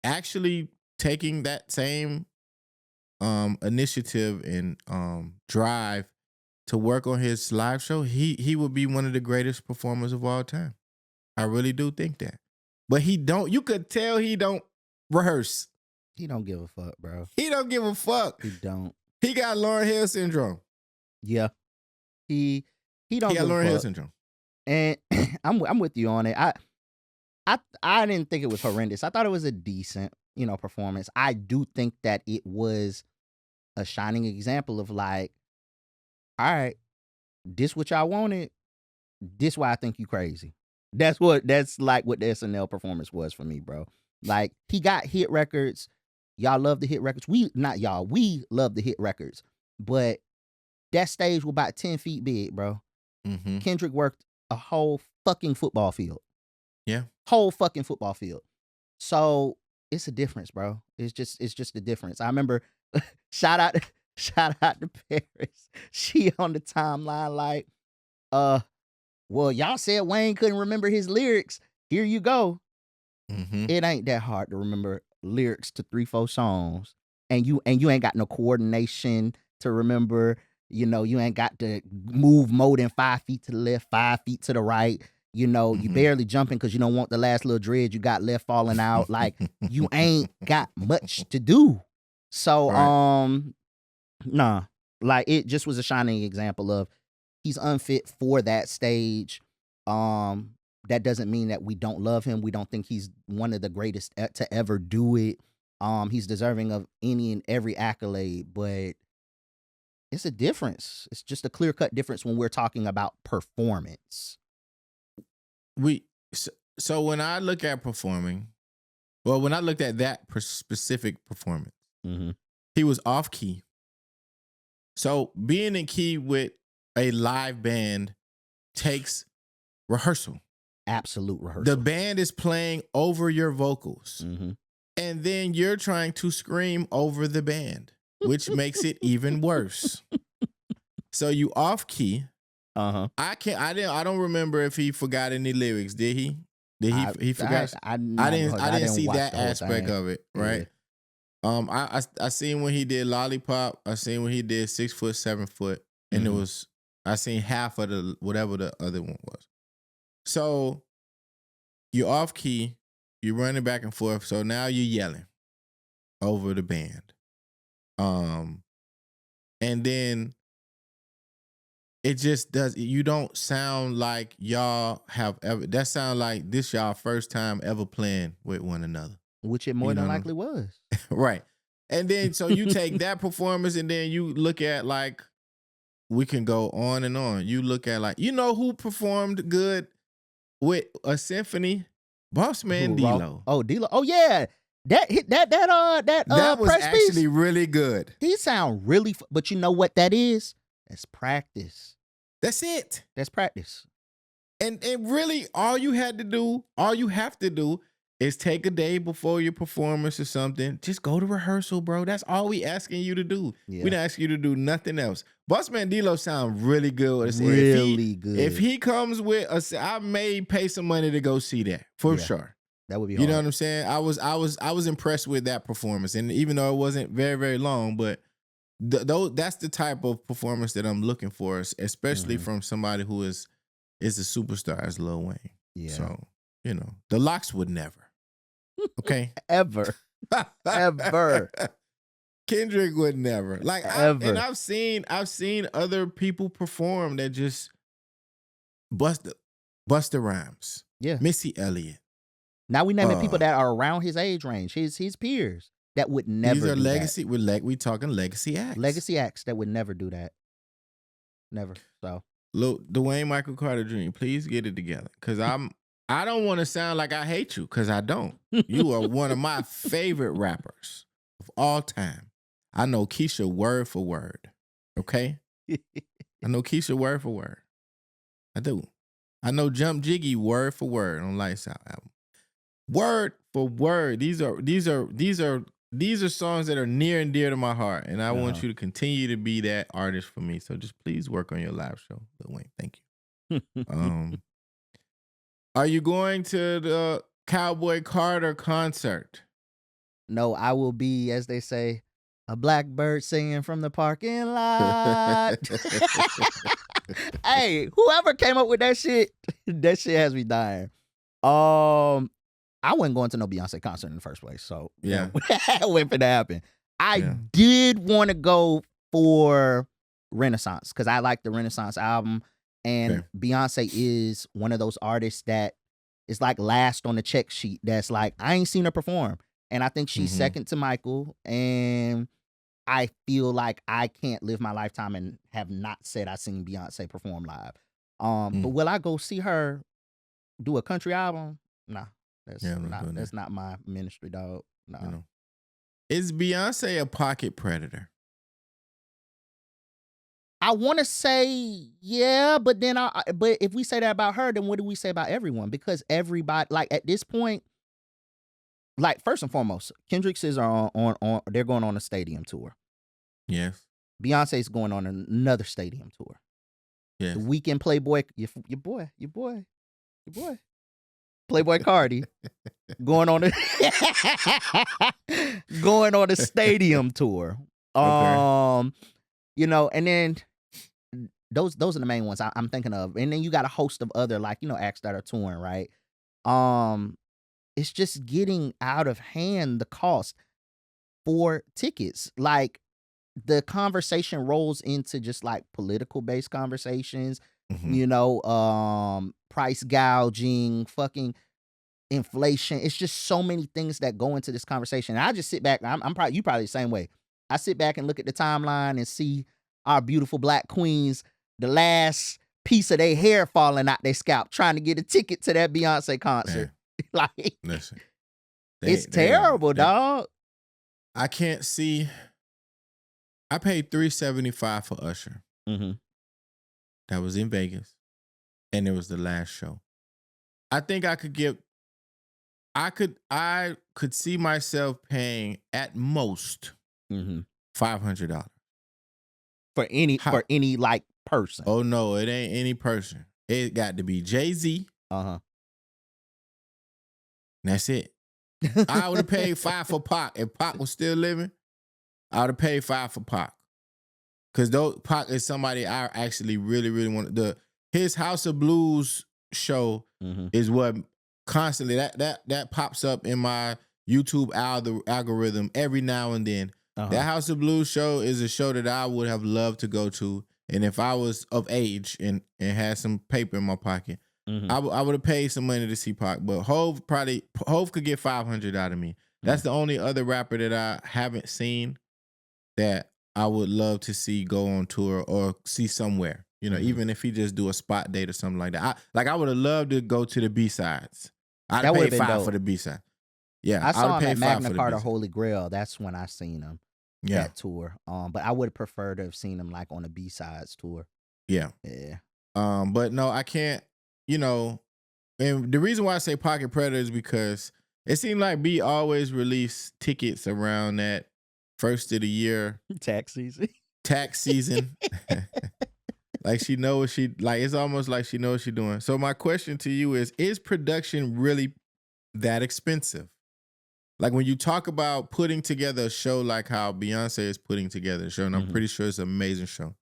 actually taking that same initiative and drive to work on his live show, he would be one of the greatest performers of all time. I really do think that. But you could tell he don't rehearse. He don't give a fuck, bro. He don't give a fuck. He don't. He got Lauryn Hill syndrome. Yeah. He don't He got give Lauryn a Hill fuck. syndrome. And I'm with you on it. I didn't think it was horrendous. I thought it was a decent, performance. I do think that it was a shining example of like, all right, this what y'all wanted. this why I think you crazy. That's like what the SNL performance was for me, bro. Like, he got hit records. Y'all love the hit records. We love the hit records. But that stage was about 10 feet big, bro. Mm-hmm. Kendrick worked a whole fucking football field. Yeah. Whole fucking football field. So it's a difference, bro. It's just a difference. I remember shout out to Paris. She on the timeline like, well, y'all said Wayne couldn't remember his lyrics. Here you go. Mm-hmm. It ain't that hard to remember lyrics to 3-4 songs. And you ain't got no coordination to remember. You know, you ain't got to move more than 5 feet to the left, 5 feet to the right. You know, you barely jumping because you don't want the last little dread you got left falling out. Like, you ain't got much to do. So, Right. nah. Like, it just was a shining example of he's unfit for that stage. That doesn't mean that we don't love him. We don't think he's one of the greatest to ever do it. He's deserving of any and every accolade, but it's a difference. It's just a clear-cut difference when we're talking about performance. So when I look at performing, well, when I looked at that specific performance, he was off key. So being in key with a live band takes rehearsal. Absolute rehearsal. The band is playing over your vocals. Mm-hmm. And then you're trying to scream over the band, which makes it even worse. So you off key. I don't remember if he forgot any lyrics. Did he? He forgot? I didn't see that aspect of it, right? Yeah. I seen when he did Lollipop. I seen when he did 6 foot, 7 foot, and it was, I seen half of the whatever the other one was. So you're off key, you're running back and forth. So now you're yelling over the band. And then it just does, you don't sound like y'all have ever, that sound like this y'all first time ever playing with one another. Which it more than likely was. Right. And then, so you take that performance and then you look at, like, we can go on and on. You look at, like, you know who performed good with a symphony? Bossman D-Lo. Oh, D-Lo. Oh, yeah. That was press actually piece, really good. He sound really, but you know what that is? That's practice. That's it. That's practice. And really, all you have to do is take a day before your performance or something. Just go to rehearsal, bro. That's all we asking you to do. Yeah. We don't ask you to do nothing else. Bossman D-Lo sound really good. Really good. If he comes with us, I may pay some money to go see that for sure. That would be hard. You know what I'm saying? I was impressed with that performance, and even though it wasn't very, very long, but that's the type of performance that I'm looking for, especially from somebody who is a superstar as Lil Wayne. Yeah. So, you know, the Locks would never. Okay. Ever. Kendrick would never. Like, ever. I've seen other people perform that just Busta Rhymes. Yeah. Missy Elliott. Now we naming people that are around his age range, his peers that would never. These are do legacy. That. We talking legacy acts. Legacy acts that would never do that. Never. So. Look, Dwayne Michael Carter Jr., please get it together, because I don't want to sound like I hate you, because I don't. You are one of my favorite rappers of all time. I know Keisha word for word. Okay? I know Keisha word for word. I do. I know Jump Jiggy word for word on Lights Out album. Word for word. These are songs that are near and dear to my heart, and I want you to continue to be that artist for me. So just please work on your live show, Lil Wayne. Thank you. Are you going to the Cowboy Carter concert? No, I will be, as they say, a blackbird singing from the parking lot. Hey, whoever came up with that shit has me dying. I wasn't going to no Beyonce concert in the first place, so yeah, that went for to happen. I did want to go for Renaissance because I like the Renaissance album, and Beyonce is one of those artists that is like last on the check sheet. That's like, I ain't seen her perform, and I think she's second to Michael. And I feel like I can't live my lifetime and have not said I've seen Beyonce perform live. But will I go see her do a country album? Nah, that's not my ministry, dog. Nah. You know. Is Beyonce a pocket predator? I want to say yeah, but then but if we say that about her, then what do we say about everyone? Because everybody, like at this point, like first and foremost, Kendrick's is on they're going on a stadium tour. Yes. Beyonce's going on another stadium tour. Yes. The Weekend Playboy, your boy, Playboy Cardi, going on a stadium tour. Okay. You know, and then those are the main ones I'm thinking of. And then you got a host of other, like, you know, acts that are touring, right? It's just getting out of hand, the cost for tickets. Like, the conversation rolls into just like political based conversations, you know, price gouging, fucking inflation. It's just so many things that go into this conversation. And I just sit back. You probably the same way. I sit back and look at the timeline and see our beautiful black queens, the last piece of their hair falling out their scalp, trying to get a ticket to that Beyonce concert. Like, listen, it's terrible, dog. I can't see. I paid $375 for Usher. That was in Vegas, and it was the last show. I think I could see myself paying at most $500 for any like person. Oh no, it ain't any person. It got to be Jay-Z. That's it. I would have paid $5 for Pac. If Pac was still living, I would have paid $5 for Pac. Because Pac is somebody I actually really, really want. His House of Blues show is what constantly that pops up in my YouTube algorithm every now and then. That House of Blues show is a show that I would have loved to go to. And if I was of age and had some paper in my pocket, I would have paid some money to see Pac. But Hov could get $500 out of me. That's the only other rapper that I haven't seen that I would love to see go on tour or see somewhere. You know, even if he just do a spot date or something like that. I would have loved to go to the B-sides. I'd have paid $5 for the B-side. Yeah, I saw him at Magna Carta Holy Grail. That's when I seen him. That tour. But I would have preferred to have seen him like on a B-sides tour. Yeah. But no, I can't, you know, and the reason why I say pocket predator is because it seemed like B always released tickets around that first of the year. Tax season. Like she know what it's almost like she knows what she's doing. So my question to you is production really that expensive? Like when you talk about putting together a show like how Beyonce is putting together a show, and I'm pretty sure it's an amazing show.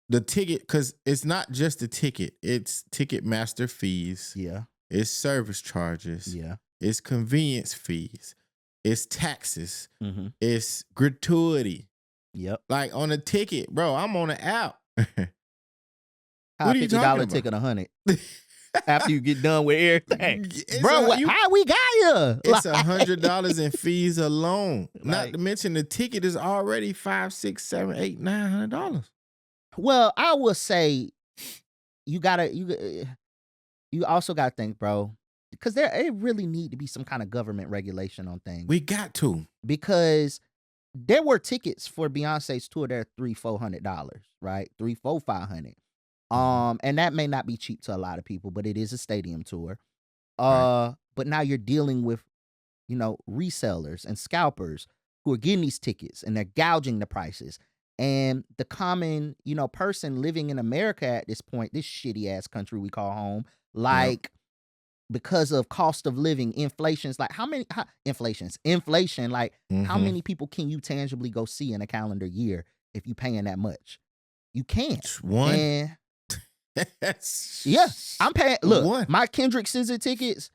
The ticket, because it's not just the ticket, it's ticket master fees. Yeah. It's service charges. Yeah. It's convenience fees. It's taxes. It's gratuity. Yep. Like on a ticket, bro, I'm on the app. What are you talking about? $50 ticket, $100. After you get done with everything. Bro, how we got here? It's $100 in fees alone. Not to mention the ticket is already $500, $600, $700, $800, $900. Well, I will say you also gotta think, bro, because it really need to be some kind of government regulation on things. We got to. Because there were tickets for Beyonce's tour that are $300, $400, right? $300, $400, $500. And that may not be cheap to a lot of people, but it is a stadium tour. Right. But now you're dealing with, you know, resellers and scalpers who are getting these tickets and they're gouging the prices. And the common, you know, person living in America at this point, this shitty ass country we call home, like because of cost of living, inflation's like inflation, like how many people can you tangibly go see in a calendar year if you paying that much? You can't. One. And yeah, I'm paying. Look, my Kendrick Scissor tickets,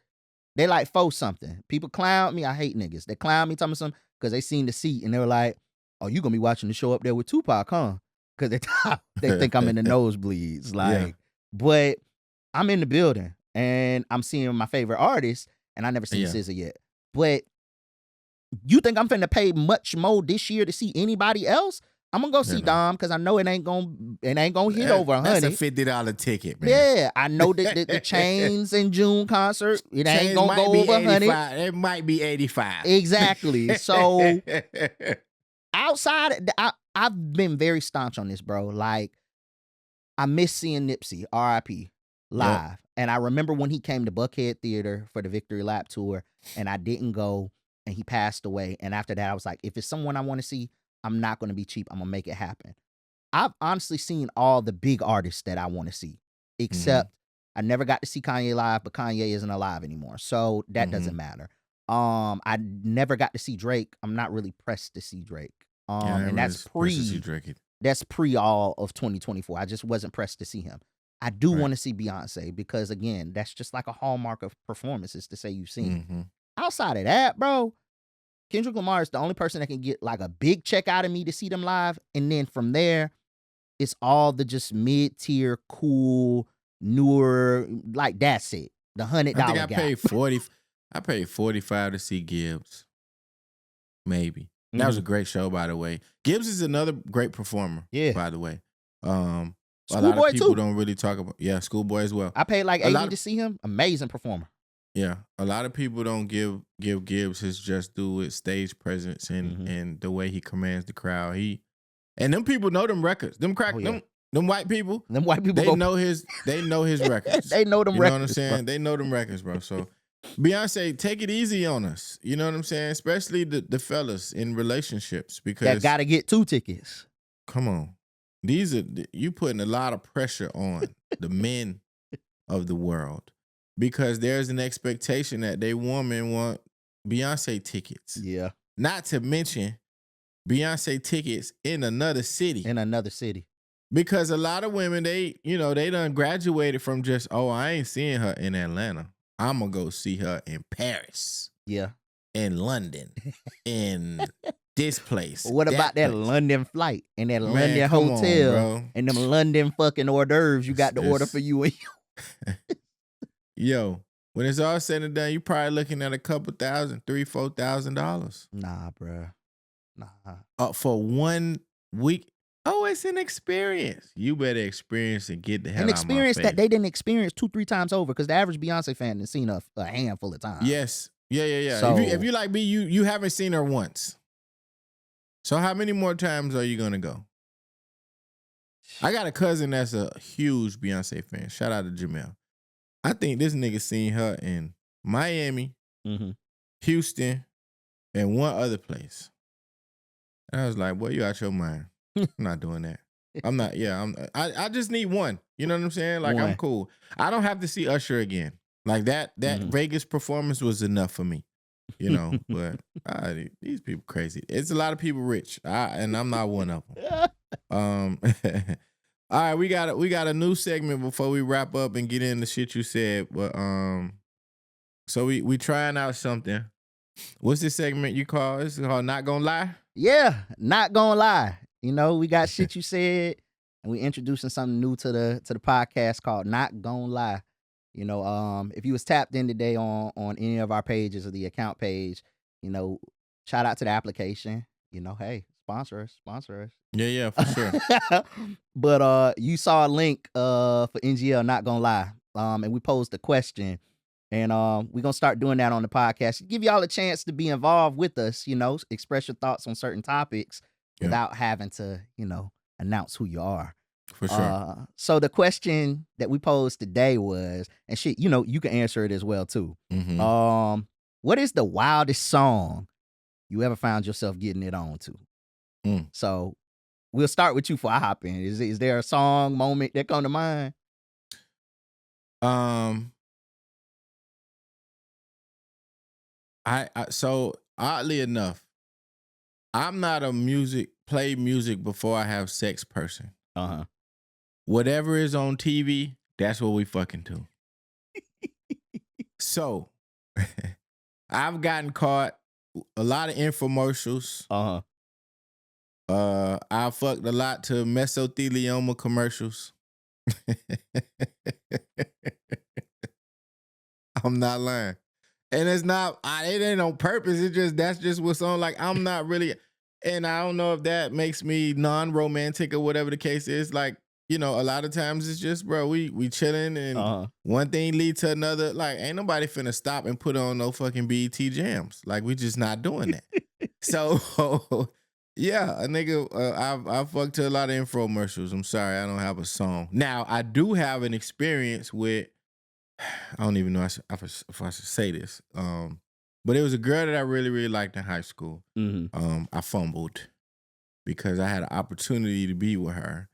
they like $4 something. People clown me. I hate niggas. They clown me, tell me something because they seen the seat and they were like, "Oh, you gonna be watching the show up there with Tupac, huh?" Because they think I'm in the nosebleeds. Like, but I'm in the building and I'm seeing my favorite artist, and I never seen SZA yet. But you think I'm finna pay much more this year to see anybody else? I'm gonna go see Dom because I know it ain't gonna hit over 100. That's a $50 ticket, man. Yeah, I know the Chains in June concert, it ain't gonna go over 100. It might be 85. Exactly. So outside, I've been very staunch on this, bro. Like, I miss seeing Nipsey, R.I.P. live. Yep. And I remember when he came to Buckhead Theater for the Victory Lap tour, and I didn't go, and he passed away. And after that, I was like, if it's someone I want to see, I'm not going to be cheap. I'm going to make it happen. I've honestly seen all the big artists that I want to see, except I never got to see Kanye live, but Kanye isn't alive anymore. So that doesn't matter. I never got to see Drake. I'm not really pressed to see Drake. And that's that's pre all of 2024. I just wasn't pressed to see him. I do want to see Beyonce because, again, that's just like a hallmark of performances to say you've seen. Outside of that, bro, Kendrick Lamar is the only person that can get like a big check out of me to see them live. And then from there, it's all the just mid-tier, cool, newer, like that's it. The $100 guy. I paid $45 to see Gibbs. Maybe. That was a great show, by the way. Gibbs is another great performer, by the way. A lot of people don't really talk about. Yeah, Schoolboy as well. I paid like $80 to see him. Amazing performer. Yeah, a lot of people don't give Gibbs his just due with stage presence and the way he commands the crowd. And them people know them records. Them white people. Them white people. They know his records. They know them records. You know what I'm saying? Bro. They know them records, bro. So Beyonce, take it easy on us. You know what I'm saying? Especially the fellas in relationships, because that gotta get 2 tickets. Come on. You putting a lot of pressure on the men of the world, because there's an expectation that they women want Beyonce tickets. Yeah. Not to mention Beyonce tickets in another city. Because a lot of women, they done graduated from just, I ain't seeing her in Atlanta. I'm going to go see her in Paris. Yeah. In London. In this place. What about that London flight and that London hotel and them London fucking hors d'oeuvres you got to order for you and you? Yo, when it's all said and done, you probably looking at a couple $3,000, $4,000. Nah, bro. Nah. For 1 week. Oh, it's an experience. You better experience and get the hell out of my face. An experience that they didn't experience 2-3 times over, because the average Beyonce fan has seen her a handful of times. Yes. Yeah. So, if you like me, you haven't seen her once. So how many more times are you going to go? I got a cousin that's a huge Beyonce fan. Shout out to Jamel. I think this nigga seen her in Miami, Houston, and one other place. And I was like, boy, you out your mind. I'm not doing that. I'm not. Yeah, I just need one. You know what I'm saying? Like, I'm cool. I don't have to see Usher again. Like that Vegas performance was enough for me. You know, but these people crazy. It's a lot of people rich, and I'm not one of them. All right, we got a new segment before we wrap up and get into shit you said. But so we trying out something. What's this segment you call? This is called Not Gonna Lie? Yeah, Not Gonna Lie. You know, we got shit you said, and we introducing something new to the podcast called Not Gonna Lie. You know, if you was tapped in today on any of our pages or the account page, you know, shout out to the application. You know, hey, sponsor us. Yeah, for sure. But you saw a link for NGL Not Gonna Lie. And we posed a question. And we're gonna start doing that on the podcast. Give y'all a chance to be involved with us, you know, express your thoughts on certain topics without having to, you know, announce who you are. For sure. So the question that we posed today was, and shit, you know, you can answer it as well too. What is the wildest song you ever found yourself getting it on to? So we'll start with you for I hop in. Is there a song moment that come to mind? So oddly enough, I'm not a play music before I have sex person. Whatever is on TV, that's what we fucking do. So I've gotten caught a lot of infomercials. I fucked a lot to mesothelioma commercials. I'm not lying. And it's not, it ain't on purpose. That's just what's on. Like, I'm not really, And I don't know if that makes me non-romantic or whatever the case is. Like, you know, a lot of times it's just, bro, we chilling and one thing leads to another. Like, ain't nobody finna stop and put on no fucking BET jams. Like, we just not doing that. So, yeah, a nigga, I've fucked to a lot of infomercials. I'm sorry, I don't have a song. Now, I do have an experience with, I don't even know if I should say this. But it was a girl that I really, really liked in high school. I fumbled because I had an opportunity to be with her.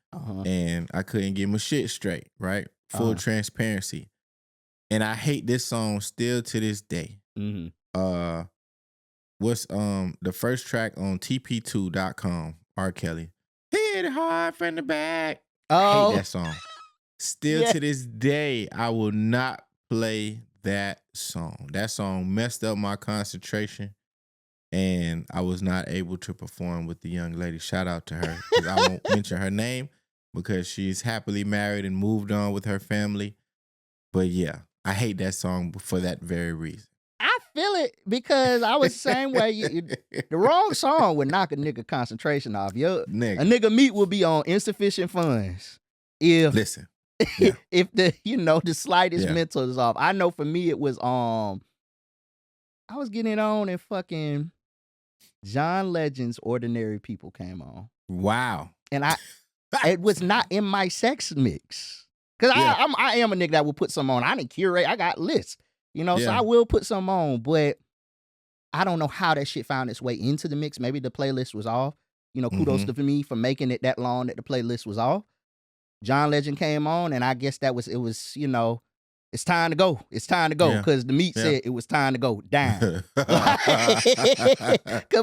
And I couldn't get my shit straight, right? Full transparency. And I hate this song still to this day. What's the first track on TP2.com, R. Kelly. Hit it hard from the back. I hate that song. Still to this day, I will not play that song. That song messed up my concentration. And I was not able to perform with the young lady. Shout out to her. Because I won't mention her name. Because she's happily married and moved on with her family. But yeah, I hate that song for that very reason. I feel it because I was the same way. The wrong song would knock a nigga concentration off. A nigga meat would be on insufficient funds. Listen. Yeah. If the slightest mental is off. I know for me it was I was getting it on and fucking John Legend's Ordinary People came on. Wow. And it was not in my sex mix. Because I am a nigga that will put some on. I didn't curate. I got lists. So I will put some on. But I don't know how that shit found its way into the mix. Maybe the playlist was off. Kudos to me for making it that long that the playlist was off. John Legend came on, and I guess it was, it's time to go. It's time to go. Because the meat said it was time to go down. Because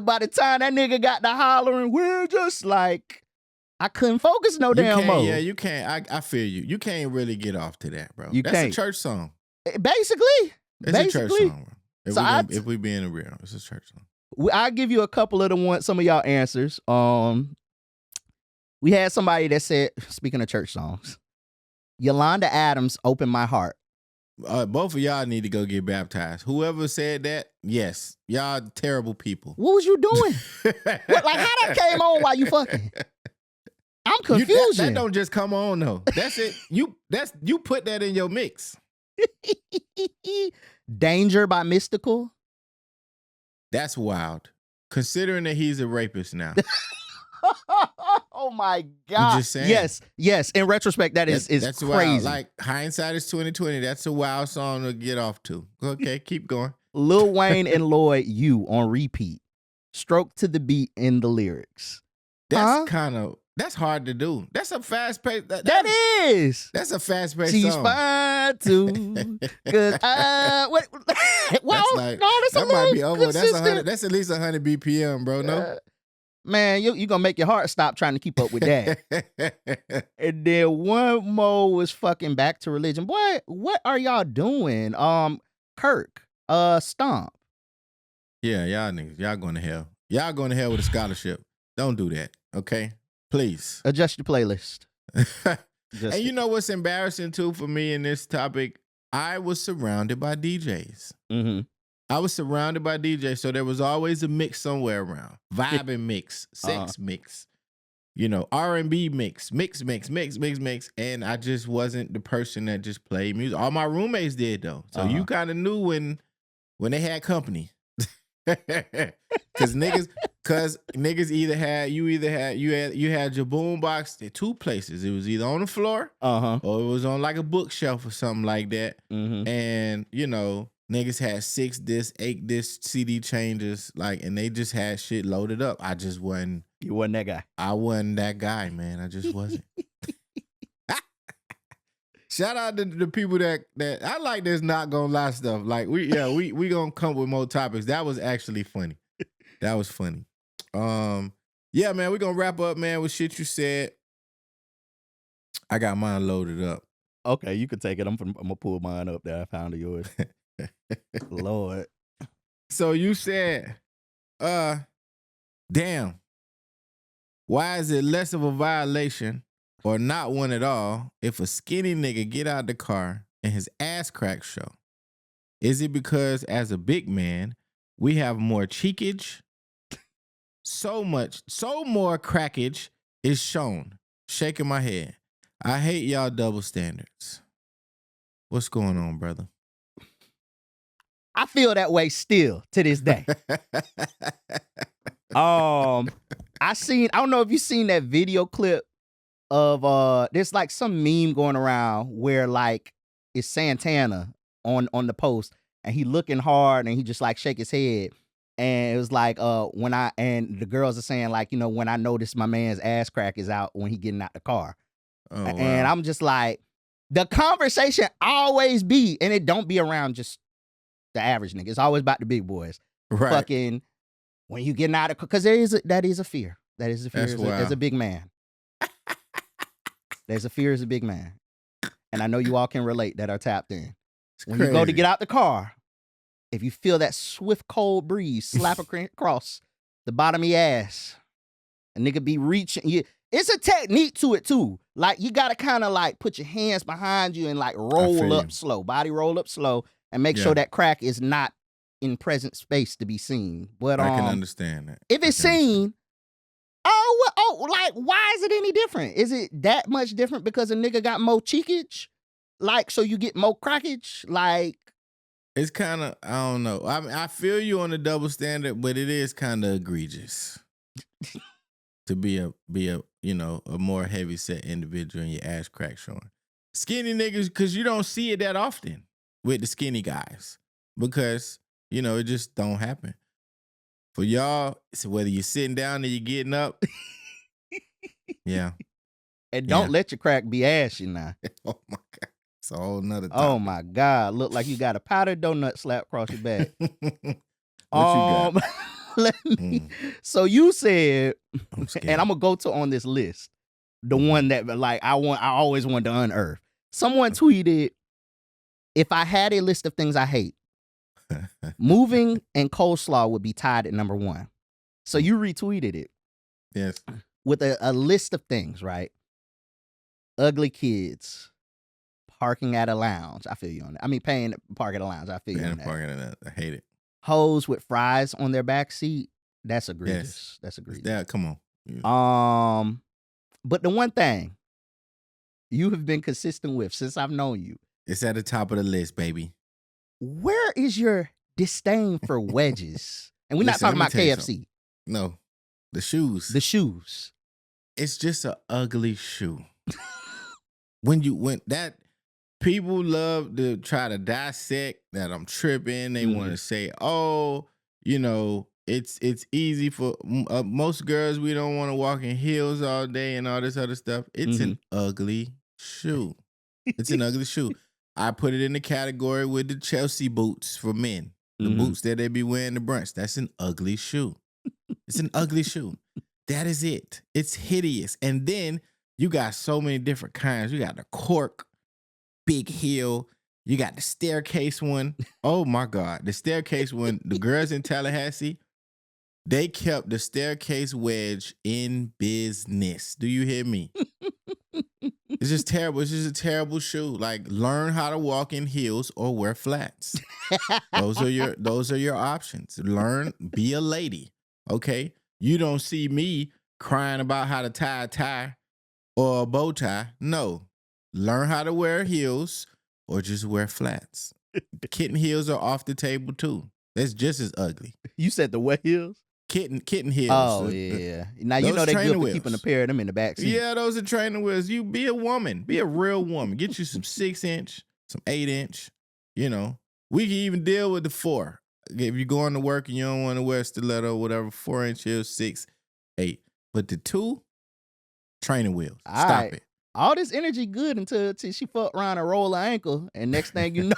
by the time that nigga got to hollering, we're just like, I couldn't focus no damn more. Yeah, you can't. I feel you. You can't really get off to that, bro. That's can't. A church song. Basically. It's a church song, bro. If we being real, it's a church song. I'll give you a couple of some of y'all answers. We had somebody that said, speaking of church songs, Yolanda Adams, Open My Heart. Both of y'all need to go get baptized. Whoever said that, yes, y'all terrible people. What was you doing? How that came on while you fucking? I'm confused. That don't just come on though. That's it. You put that in your mix. Danger by Mystical. That's wild. Considering that he's a rapist now. Oh my God. I'm just saying. Yes. In retrospect, that's crazy. Wild. Like hindsight is 20/20. That's a wild song to get off to. Okay, keep going. Lil Wayne and Lloyd, You on repeat. Stroke to the beat in the lyrics. That's hard to do. That's a fast pace. That's a fast paced song. She's fine too. Cause that might be over. That's at least 100 BPM, bro. No. Man, you gonna make your heart stop trying to keep up with that. And then one more was fucking Back to Religion. Boy, what are y'all doing? Kirk, Stomp. Yeah, y'all niggas, y'all going to hell. Y'all going to hell with a scholarship. Don't do that, okay? Please. Adjust your playlist. And you know what's embarrassing too for me in this topic? I was surrounded by DJs. I was surrounded by DJs, so there was always a mix somewhere around. Vibing mix, sex mix, R&B mix, mix. And I just wasn't the person that just played music. All my roommates did though. So you kind of knew when they had company. Cause niggas either had your boom box at two places. It was either on the floor or it was on like a bookshelf or something like that. And niggas had 6 disc, 8 disc CD changers, and they just had shit loaded up. I just wasn't. You wasn't that guy. I wasn't that guy, man. I just wasn't. Shout out to the people that I like this not gonna lie stuff. Like we gonna come with more topics. That was actually funny. That was funny. Yeah, man, we're gonna wrap up, man, with shit you said. I got mine loaded up. Okay, you can take it. I'm gonna pull mine up there. I found yours. Lord. So you said, damn, why is it less of a violation or not one at all if a skinny nigga get out the car and his ass crack show? Is it because as a big man, we have more cheekage so more crackage is shown. Shaking my head. I hate y'all double standards. What's going on, brother? I feel that way still to this day. I don't know if you've seen that video clip of there's like some meme going around where like it's Santana on the post and he looking hard and he just like shake his head. And it was like and the girls are saying like, when I notice my man's ass crack is out when he getting out the car. Oh, and wow. I'm just like, the conversation always be, and it don't be around just the average nigga. It's always about the big boys. Right. Fucking when you getting out of, because that is a fear. That is a fear as a big man. There's a fear as a big man. And I know you all can relate that are tapped in. When you go to get out the car, if you feel that swift cold breeze slap across the bottom of your ass, a nigga be reaching. It's a technique to it too. Like you gotta kind of like put your hands behind you and like roll up slow, body roll up slow, and make sure that crack is not in present space to be seen. But I can understand that. If it's seen, like why is it any different? Is it that much different because a nigga got more cheekage? Like so you get more crackage? Like it's kind of, I don't know. I feel you on the double standard, but it is kind of egregious to be a more heavy set individual and your ass crack showing. Skinny niggas, because you don't see it that often with the skinny guys because, it just don't happen. For y'all, so whether you're sitting down or you're getting up, yeah. And don't let your crack be ashy now. Oh, my God. It's a whole nother topic. Oh, my God. Look like you got a powdered donut slap across your back. What you got? Let me. So you said, and I'm gonna go to on this list, the one that like I always wanted to unearth. Someone tweeted, if I had a list of things I hate, moving and coleslaw would be tied at number 1. So you retweeted it. Yes. With a list of things, right? Ugly kids, parking at a lounge. I feel you on that. I mean, paying to park at a lounge. I feel you on that. Parking at I hate it. Hoes with fries on their back seat. That's egregious. Yes. That's egregious. Come on. But the one thing you have been consistent with since I've known you. It's at the top of the list, baby. Where is your disdain for wedges? And we're not talking about KFC. No. The shoes. The shoes. It's just an ugly shoe. when that people love to try to dissect that I'm tripping. They want to say, it's easy for most girls. We don't want to walk in heels all day and all this other stuff. It's an ugly shoe. It's an ugly shoe. I put it in the category with the Chelsea boots for men. The boots that they be wearing to brunch. That's an ugly shoe. It's an ugly shoe. That is it. It's hideous. And then you got so many different kinds. You got the cork, big heel. You got the staircase one. Oh my God. The staircase one, the girls in Tallahassee, they kept the staircase wedge in business. Do you hear me? It's just terrible. It's just a terrible shoe. Like, learn how to walk in heels or wear flats. Those are your options. Learn, be a lady. Okay? You don't see me crying about how to tie a tie or a bow tie. No. Learn how to wear heels or just wear flats. Kitten heels are off the table too. That's just as ugly. You said the what heels? Kitten heels. Oh, yeah. Now, you know they're good for keeping a pair of them in the back seat. Yeah, those are trainer wheels. You be a woman. Be a real woman. Get you some 6-inch, some 8-inch. We can even deal with the 4. If you're going to work and you don't want to wear stiletto, whatever, 4-inch heels, 6, 8. But the 2, trainer wheels. Stop it. All this energy good until she fucked around and roll her ankle. And next thing you know,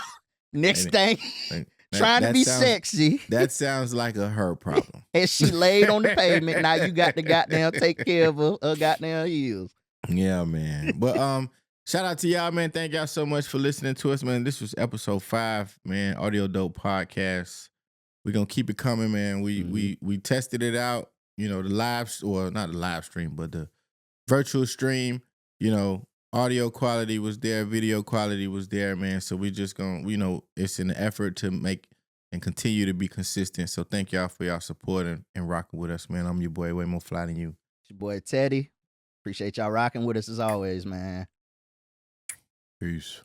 trying to be sexy. That sounds like a her problem. And she laid on the pavement. Now you got to goddamn take care of her goddamn heels. Yeah, man. But shout out to y'all, man. Thank y'all so much for listening to us, man. This was episode 5, man. Audio Dope Podcast. We're gonna keep it coming, man. We tested it out. The not the live stream, but the virtual stream. Audio quality was there, video quality was there, man. So we just gonna, it's an effort to make and continue to be consistent. So thank y'all for y'all support and rocking with us, man. I'm your boy, way more fly than you. It's your boy Teddy. Appreciate y'all rocking with us as always, man. Peace.